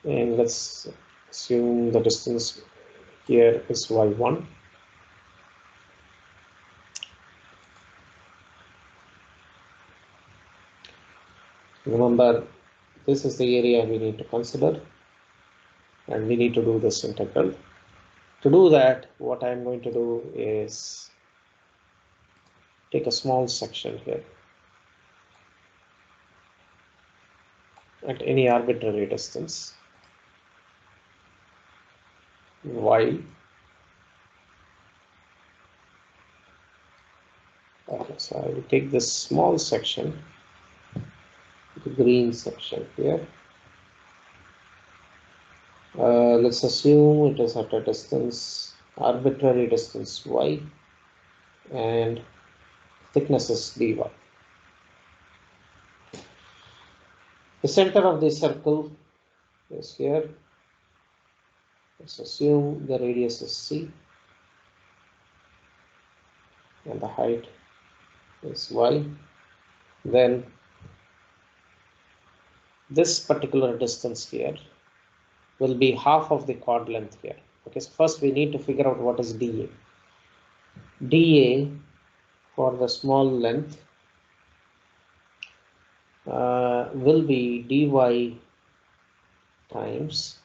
and let's assume the distance here is y1. Remember, this is the area we need to consider, and we need to do this integral. To do that, what I'm going to do is take a small section here at any arbitrary distance y. Okay, so I will take this small section, the green section here. Let's assume it is at a distance, arbitrary distance y, and thickness is dy. The center of the circle is here. Let's assume the radius is c and the height is y. Then this particular distance here will be half of the chord length here. Okay, so first we need to figure out what is dA. dA for the small length will be dy times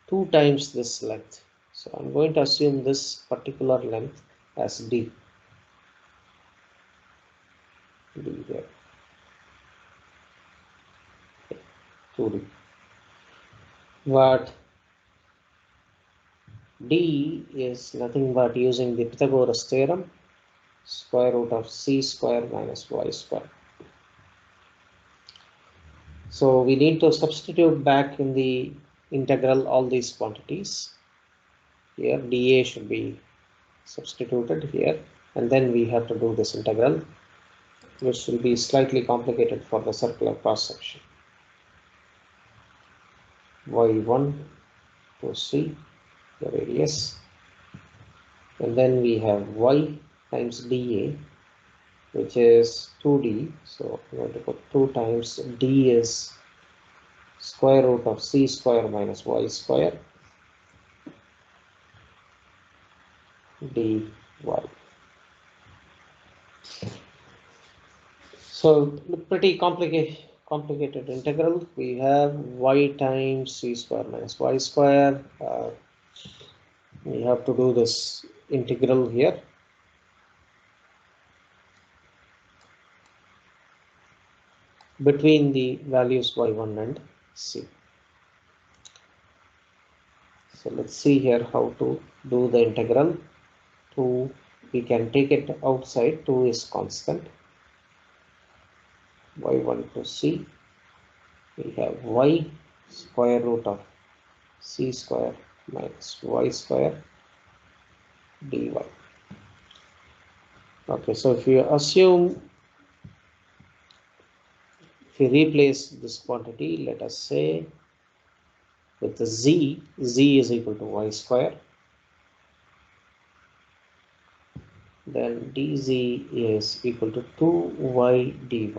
2 times this length. So I'm going to assume this particular length as d here, 2d. But d is nothing but, using the Pythagoras theorem, square root of c square minus y square. So we need to substitute back in the integral all these quantities. Here dA should be substituted here, and then we have to do this integral, which will be slightly complicated for the circular cross section. y1 to c, the radius, and then we have y times dA, which is 2d. So I'm going to put 2 times d is square root of c square minus y square dy. So pretty complicated integral. We have y times c square minus y square. We have to do this integral here. Between the values y1 and c. So let's see here how to do the integral. 2, we can take it outside, 2 is constant. y1 to c, we have y square root of c square minus y square dy. Okay, so if you assume, if you replace this quantity, let us say with the z is equal to y square, then dz is equal to 2y dy.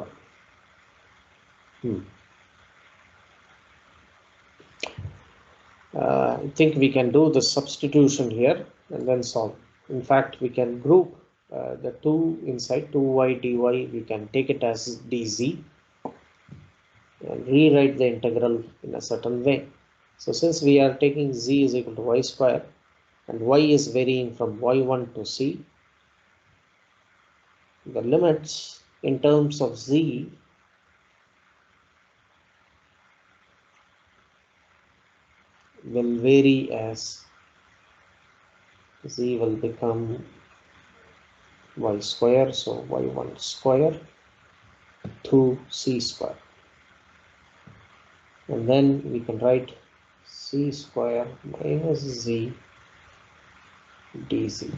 I think we can do the substitution here and then solve. In fact, we can group the 2 inside 2y dy. We can take it as dz and rewrite the integral in a certain way. So since we are taking z is equal to y square and y is varying from y1 to c, the limits in terms of z will vary as z will become y square, so y1 square to c square, and then we can write c square minus z dz.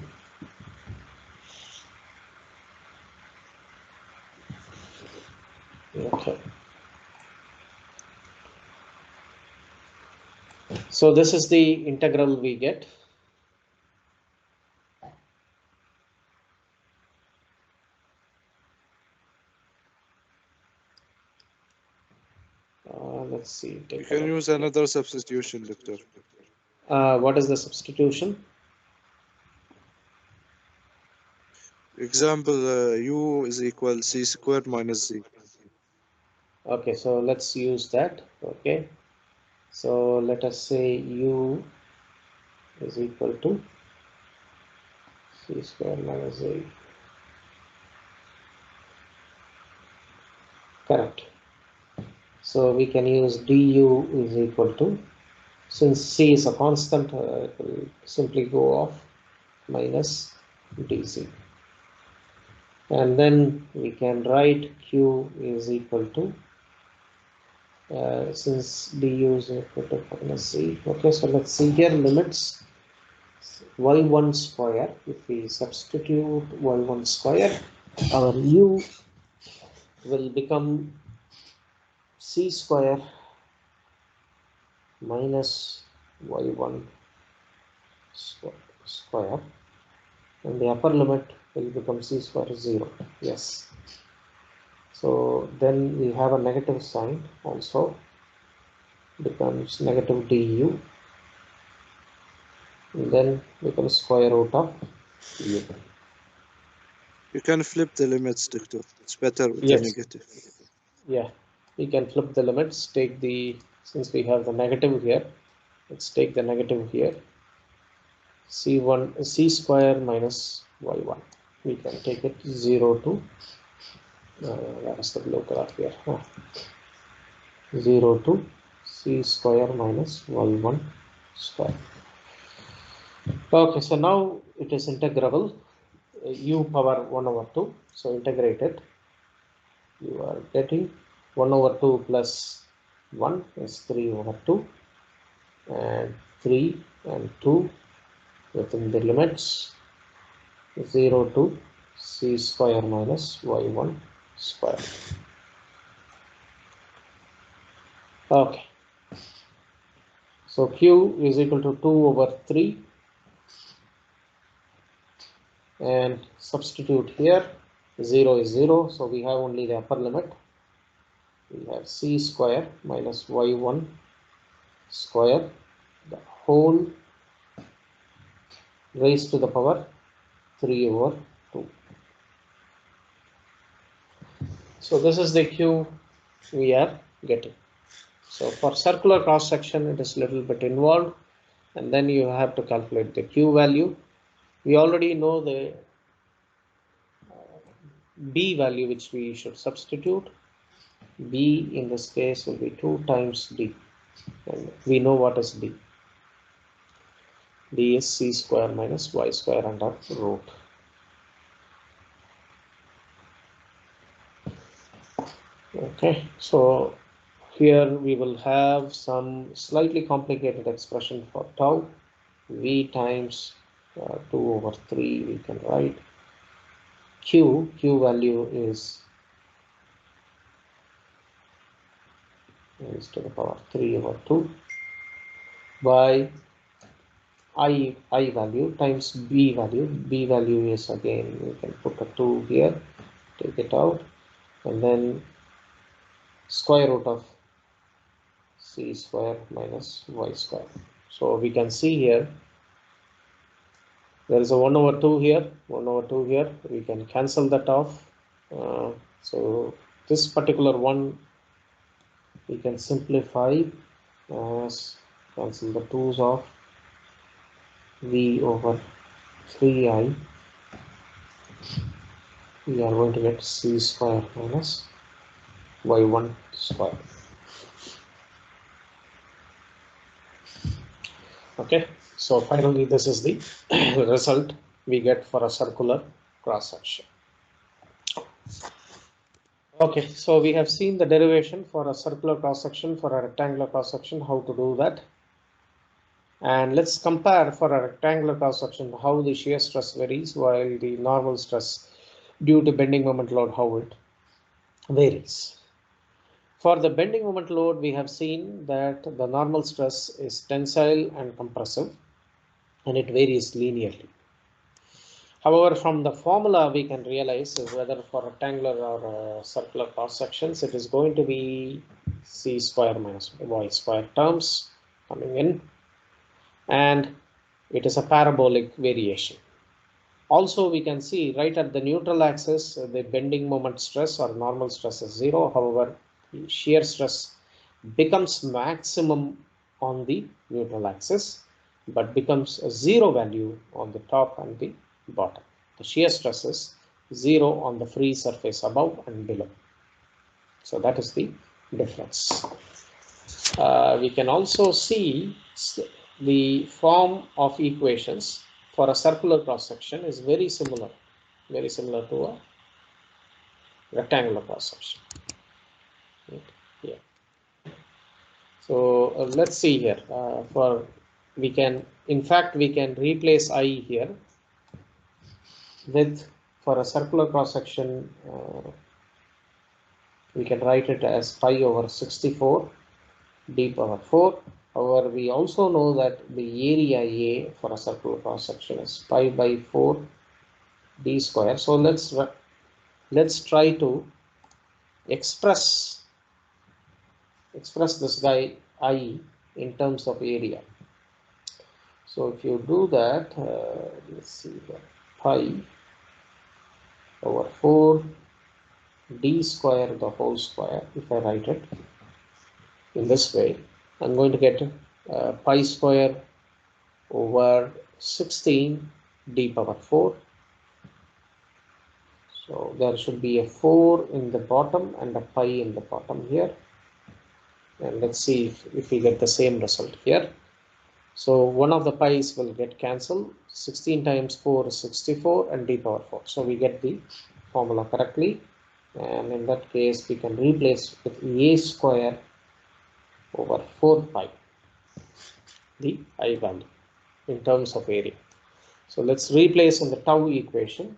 Okay, So this is the integral we get. Let's see. You can use another substitution, Doctor. What is the substitution? Example, u is equal c squared minus z. Okay, so let's use that. Okay, so let us say u is equal to c squared minus z. Correct. So we can use du is equal to, since c is a constant, it will simply go off, minus dc. And then we can write q is equal to, since du is equal to minus c. Okay, so let's see here limits y1 square. If we substitute y1 square, our u will become c square minus y1 square, and the upper limit will become c square 0. Yes. So then we have a negative sign also, becomes negative du, and then becomes square root of u. You can flip the limits, Doctor. It's better with the Yes. negative. Yeah, we can flip the limits, take the, since we have the negative here, let's take the negative here, c1 c square minus y1. We can take it 0 to, where is the blue color here? 0 to c square minus y1 square. Okay, so now it is integrable, u power 1 over 2. So integrate it. You are getting 1 over 2 plus 1 is 3 over 2, and 3 and 2 within the limits 0 to c square minus y1 square. Okay, so q is equal to 2 over 3, and substitute here, 0 is 0, so we have only the upper limit. We have c square minus y1 square, the whole raised to the power 3 over 2. So this is the q we are getting. So for circular cross section, it is a little bit involved, and then you have to calculate the q value. We already know the b value which we should substitute. B in this case will be 2 times d, and we know what is d. D is c square minus y square under root. Okay, so here we will have some slightly complicated expression for tau. V times 2 over 3 we can write. Q value is to the power 3 over 2 by I value times B value. B value is, again, we can put a 2 here, take it out, and then square root of c square minus y square. So we can see here there is a 1 over 2 here, 1 over 2 here. We can cancel that off. So this particular one we can simplify as cancel the 2's off, v over 3i. We are going to get c square minus y1 square. Okay, so finally this is the result we get for a circular cross section. Okay, so we have seen the derivation for a circular cross section, for a rectangular cross section, how to do that. And let's compare for a rectangular cross section how the shear stress varies while the normal stress due to bending moment load, how it varies. For the bending moment load, we have seen that the normal stress is tensile and compressive, and it varies linearly. However, from the formula, we can realize whether for rectangular or circular cross sections, it is going to be c square minus y square terms coming in, and it is a parabolic variation. Also, we can see right at the neutral axis, the bending moment stress or normal stress is 0. However, the shear stress becomes maximum on the neutral axis, but becomes a 0 value on the top and the bottom. The shear stress is 0 on the free surface above and below. So that is the difference. We can also see the form of equations for a circular cross section is very similar to a rectangular cross section. Right here. So let's see here. We can replace I here with, for a circular cross section, we can write it as pi over 64 d power 4. However, we also know that the area A for a circular cross section is pi by 4 d square. So let's try to express this guy I in terms of area. So if you do that, let's see here, pi over 4 d square the whole square. If I write it in this way, I'm going to get pi square over 16 d power 4. So there should be a 4 in the bottom and a pi in the bottom here. And let's see if we get the same result here. So one of the pi's will get cancelled. 16 times 4 is 64 and d power 4. So we get the formula correctly. And in that case, we can replace with a square over 4 pi, the I value in terms of area. So let's replace in the tau equation.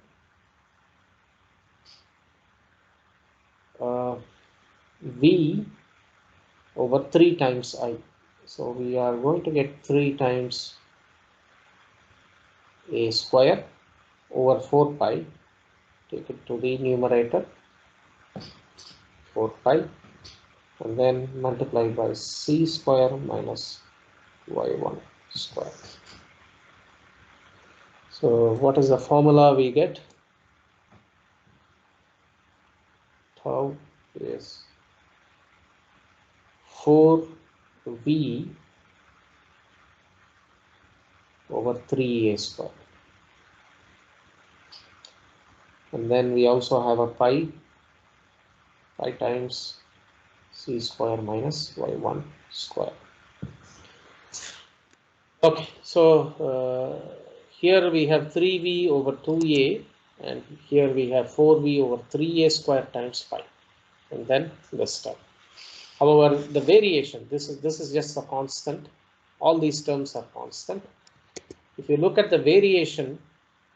V over 3 times I. So we are going to get 3 times a square over 4 pi. Take it to the numerator, 4 pi, and then multiply by c square minus y1 square. So what is the formula we get? Tau is 4v over 3a square. And then we also have a pi times c square minus y1 square. Okay, so here we have 3v over 2a, and here we have 4v over 3a square times pi, and then this term. However, the variation, this is just a constant. All these terms are constant. If you look at the variation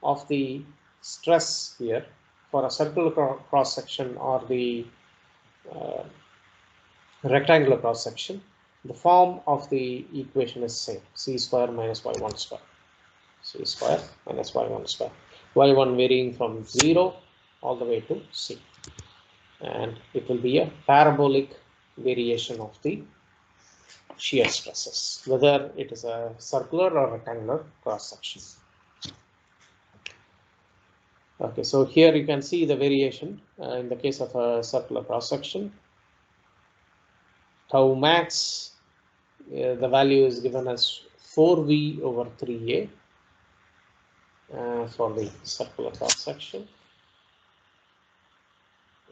of the stress here for a circular cross section or the rectangular cross section, the form of the equation is same: c square minus y1 square. C square minus y1 square. Y1 varying from 0 all the way to c. And it will be a parabolic variation of the shear stresses, whether it is a circular or rectangular cross section. Okay, so here you can see the variation in the case of a circular cross section. Tau max, the value is given as 4v over 3a for the circular cross section.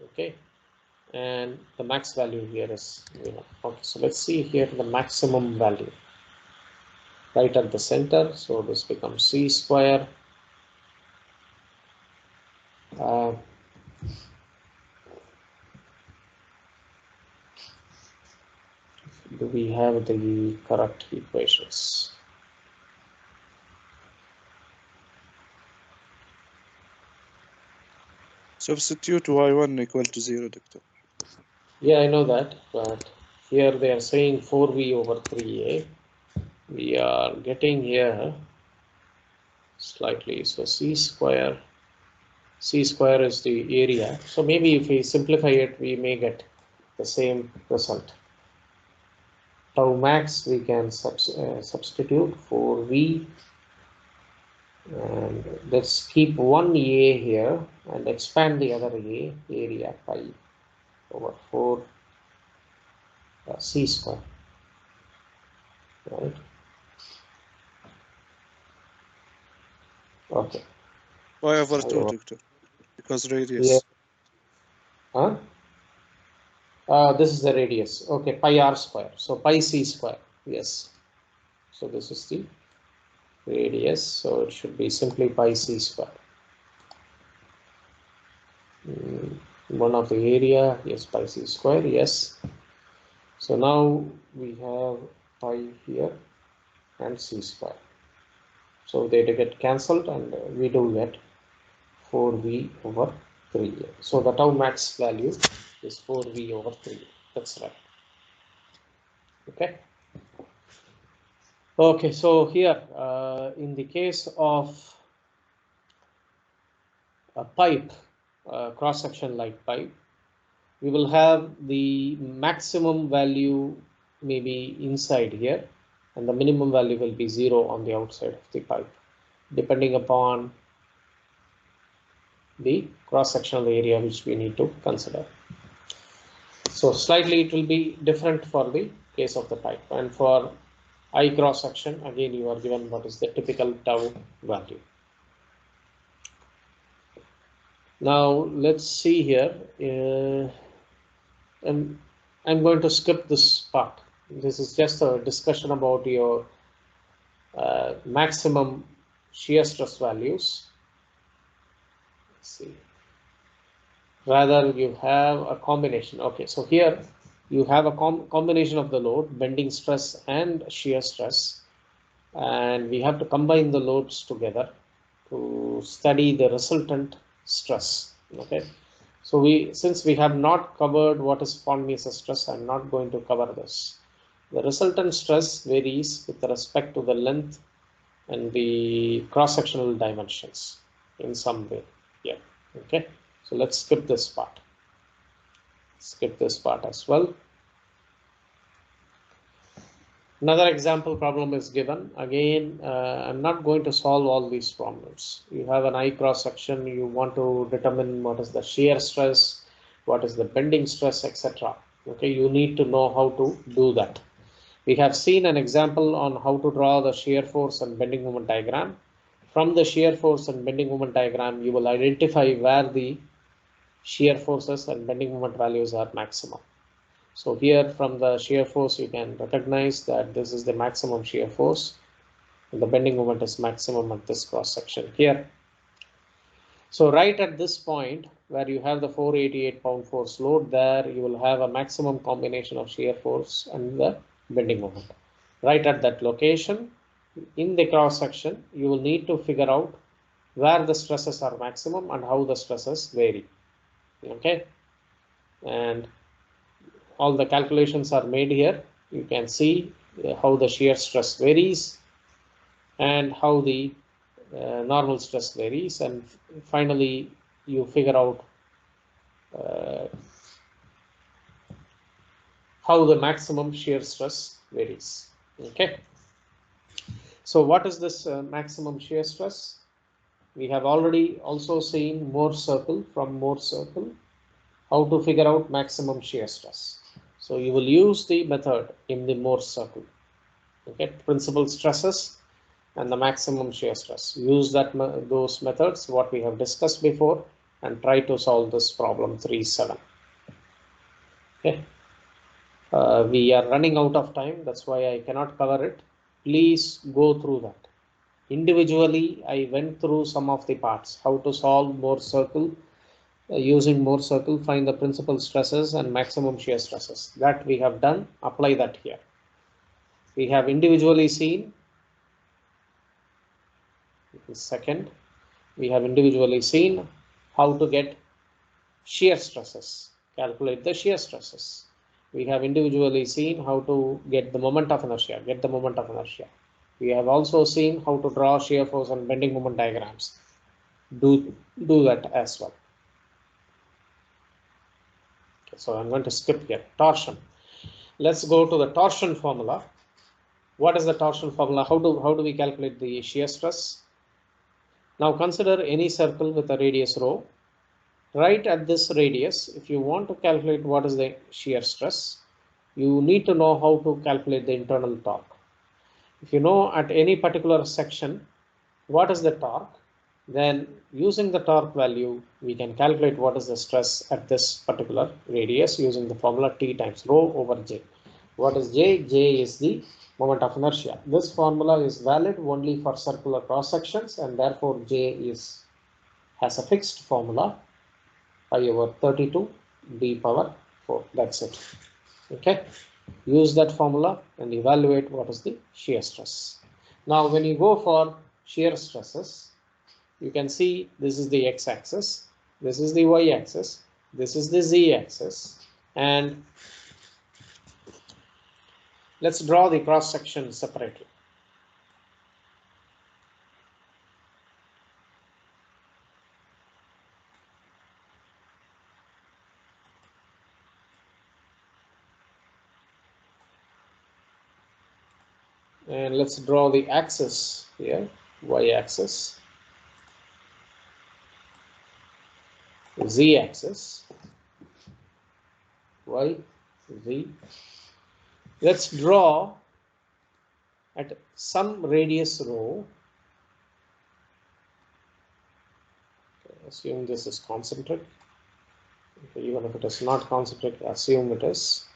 Okay, and the max value here is, okay, so let's see here the maximum value right at the center. So this becomes c square do we have the correct equations? Substitute y1 equal to 0, Doctor. Yeah, I know that, but here they are saying 4V over 3A. We are getting here slightly, so C square is the area. So maybe if we simplify it, we may get the same result. Tau max we can substitute for V, and let's keep one A here and expand the other A, area pi over 4 C square, right? Okay. Pi over 2, Doctor, because Yeah. radius. Huh? This is the radius. Okay, pi r square. So pi c square. Yes. So this is the radius. So it should be simply pi c square. One of the area. Yes, pi c square. Yes. So now we have pi here and c square. So they get cancelled, and we do get 4v over 3. So the tau max value is 4v over 3. That's right. Okay. Okay, so here in the case of a pipe, cross-section like pipe, we will have the maximum value maybe inside here, and the minimum value will be 0 on the outside of the pipe, depending upon the cross-sectional area which we need to consider. So slightly it will be different for the case of the pipe, and for I cross-section, again you are given what is the typical tau value. Now let's see here. I'm going to skip this part. This is just a discussion about your maximum shear stress values. Let's see. Rather, you have a combination. Okay, so here you have a combination of the load, bending stress and shear stress, and we have to combine the loads together to study the resultant stress. Okay. So since we have not covered what is spontaneous stress, I'm not going to cover this. The resultant stress varies with respect to the length and the cross-sectional dimensions in some way. Yeah. Okay. So let's skip this part. Skip this part as well. Another example problem is given. Again, I'm not going to solve all these problems. You have an I cross section. You want to determine what is the shear stress, what is the bending stress, etc. Okay, you need to know how to do that. We have seen an example on how to draw the shear force and bending moment diagram. From the shear force and bending moment diagram, you will identify where the shear forces and bending moment values are maximum. So here from the shear force, you can recognize that this is the maximum shear force, and the bending moment is maximum at this cross section here. So right at this point where you have the 488 pound force load, there you will have a maximum combination of shear force and the bending moment. Right at that location in the cross section, you will need to figure out where the stresses are maximum and how the stresses vary. Okay, and all the calculations are made here. You can see how the shear stress varies and how the normal stress varies, and finally you figure out how the maximum shear stress varies. Okay, so what is this maximum shear stress? We have already also seen Morse circle. From Morse circle, how to figure out maximum shear stress. So you will use the method in the Morse circle. Okay, principal stresses and the maximum shear stress. Use those methods what we have discussed before and try to solve this problem 3.7. Okay, we are running out of time. That's why I cannot cover it. Please go through that. Individually, I went through some of the parts. How to solve Morse circle. Using Morse circle, find the principal stresses and maximum shear stresses. That we have done. Apply that here. We have individually seen. We have individually seen how to get shear stresses calculate the shear stresses. We have individually seen how to get the moment of inertia, We have also seen how to draw shear force and bending moment diagrams. Do that as well. Okay, so I'm going to skip here. Torsion. Let's go to the torsion formula. What is the torsion formula? How do we calculate the shear stress? Now consider any circle with a radius rho. Right at this radius, if you want to calculate what is the shear stress, you need to know how to calculate the internal torque. If you know at any particular section what is the torque, then using the torque value, we can calculate what is the stress at this particular radius using the formula T times rho over J. What is J? J is the moment of inertia. This formula is valid only for circular cross sections, and therefore J has a fixed formula, pi over 32 d power 4. That's it. Okay. Use that formula and evaluate what is the shear stress. Now, when you go for shear stresses, you can see this is the x-axis, this is the y-axis, this is the z-axis, and let's draw the cross section separately. And let's draw the axis here, y-axis, z-axis, y, z. Let's draw at some radius rho. Okay, assume this is concentric. Okay, even if it is not concentric, assume it is.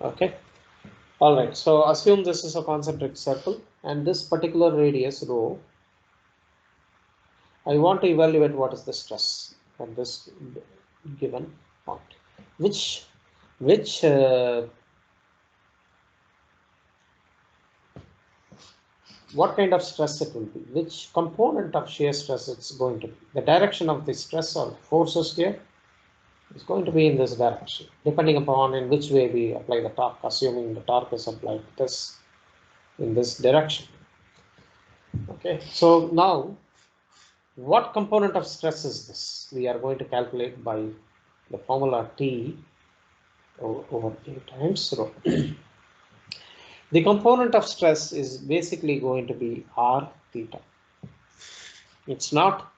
Okay. All right. So assume this is a concentric circle, and this particular radius rho, I want to evaluate what is the stress at this given point. What kind of stress it will be? Which component of shear stress it's going to be? The direction of the stress or forces here is going to be in this direction, depending upon in which way we apply the torque, assuming the torque is applied in this direction. Okay, so now what component of stress is this? We are going to calculate by the formula T over A times rho. The component of stress is basically going to be R theta. It's not,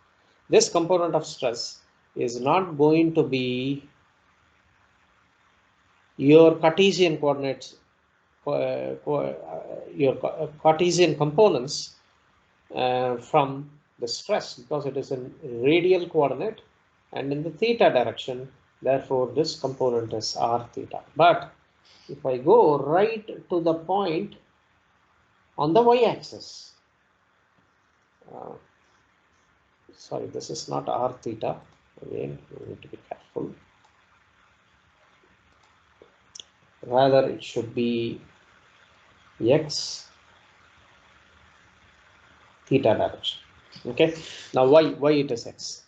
this component of stress is not going to be your Cartesian coordinates, your Cartesian components from the stress, because it is in radial coordinate and in the theta direction. Therefore, this component is R theta. But if I go right to the point on the y-axis, sorry, this is not R theta. Again, we need to be careful. Rather, it should be x theta direction. Okay. Now, why it is x?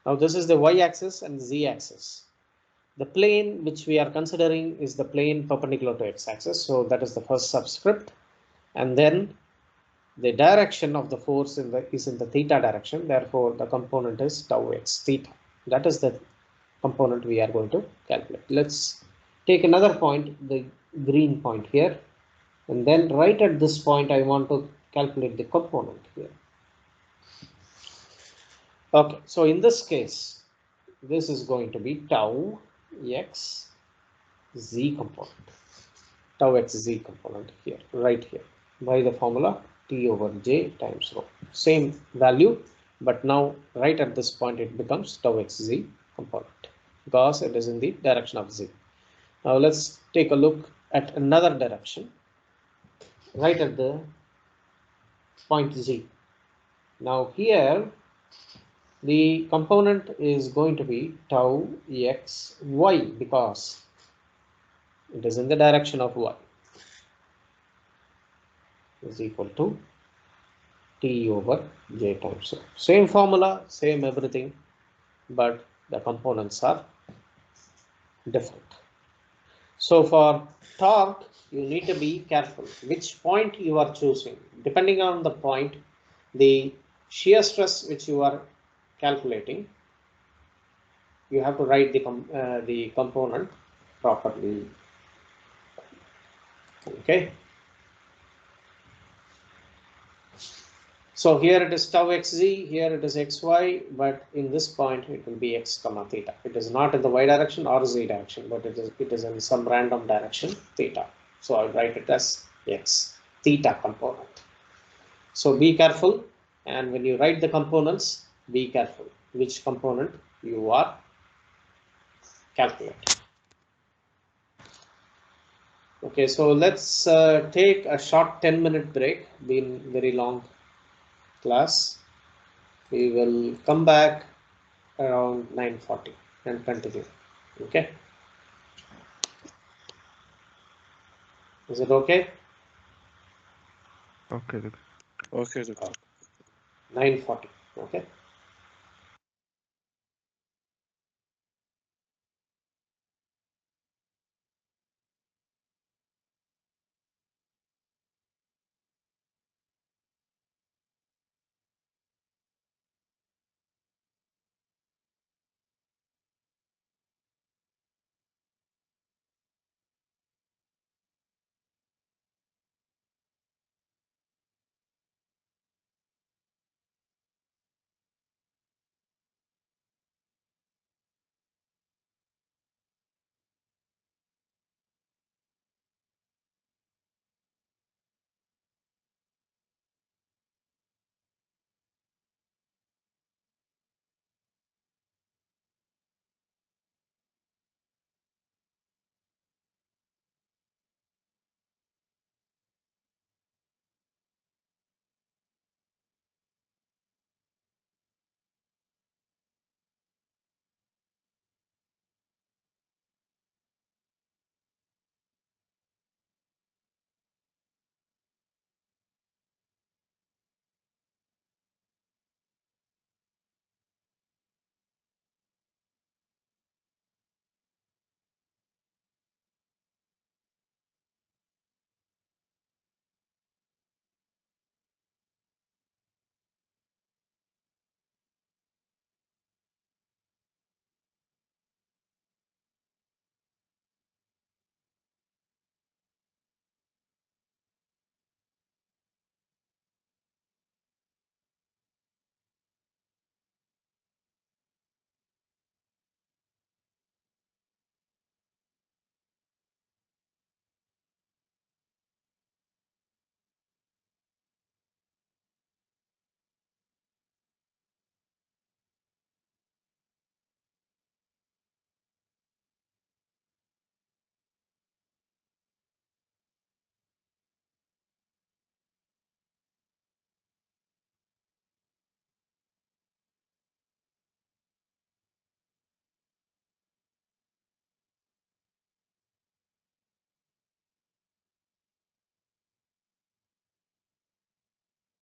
Now, this is the y-axis and z-axis. The plane which we are considering is the plane perpendicular to x-axis. So that is the first subscript, and then the direction of the force is in the theta direction. Therefore, the component is tau x theta. That is the component we are going to calculate. Let's take another point, the green point here, and then right at this point I want to calculate the component here. Okay, so in this case, this is going to be tau x z component, tau x z component here, right here, by the formula T over J times rho. Same value, but now right at this point it becomes tau x z component because it is in the direction of z. Now let's take a look at another direction, right at the point z. Now here the component is going to be tau x y because it is in the direction of y, is equal to T over J times rho. Same formula, same everything, but the components are different. So for torque, you need to be careful which point you are choosing. Depending on the point, the shear stress which you are calculating, you have to write the component properly. Okay. So here it is tau xz, here it is xy, but in this point it will be x comma theta. It is not in the y direction or z direction, but it is in some random direction theta. So I'll write it as x theta component. So be careful, and when you write the components, be careful which component you are calculating. Okay, so let's take a short 10-minute break. Been very long class. We will come back around 9:40 and continue. Okay, is it okay? Okay. Okay, doctor. 9:40. Okay.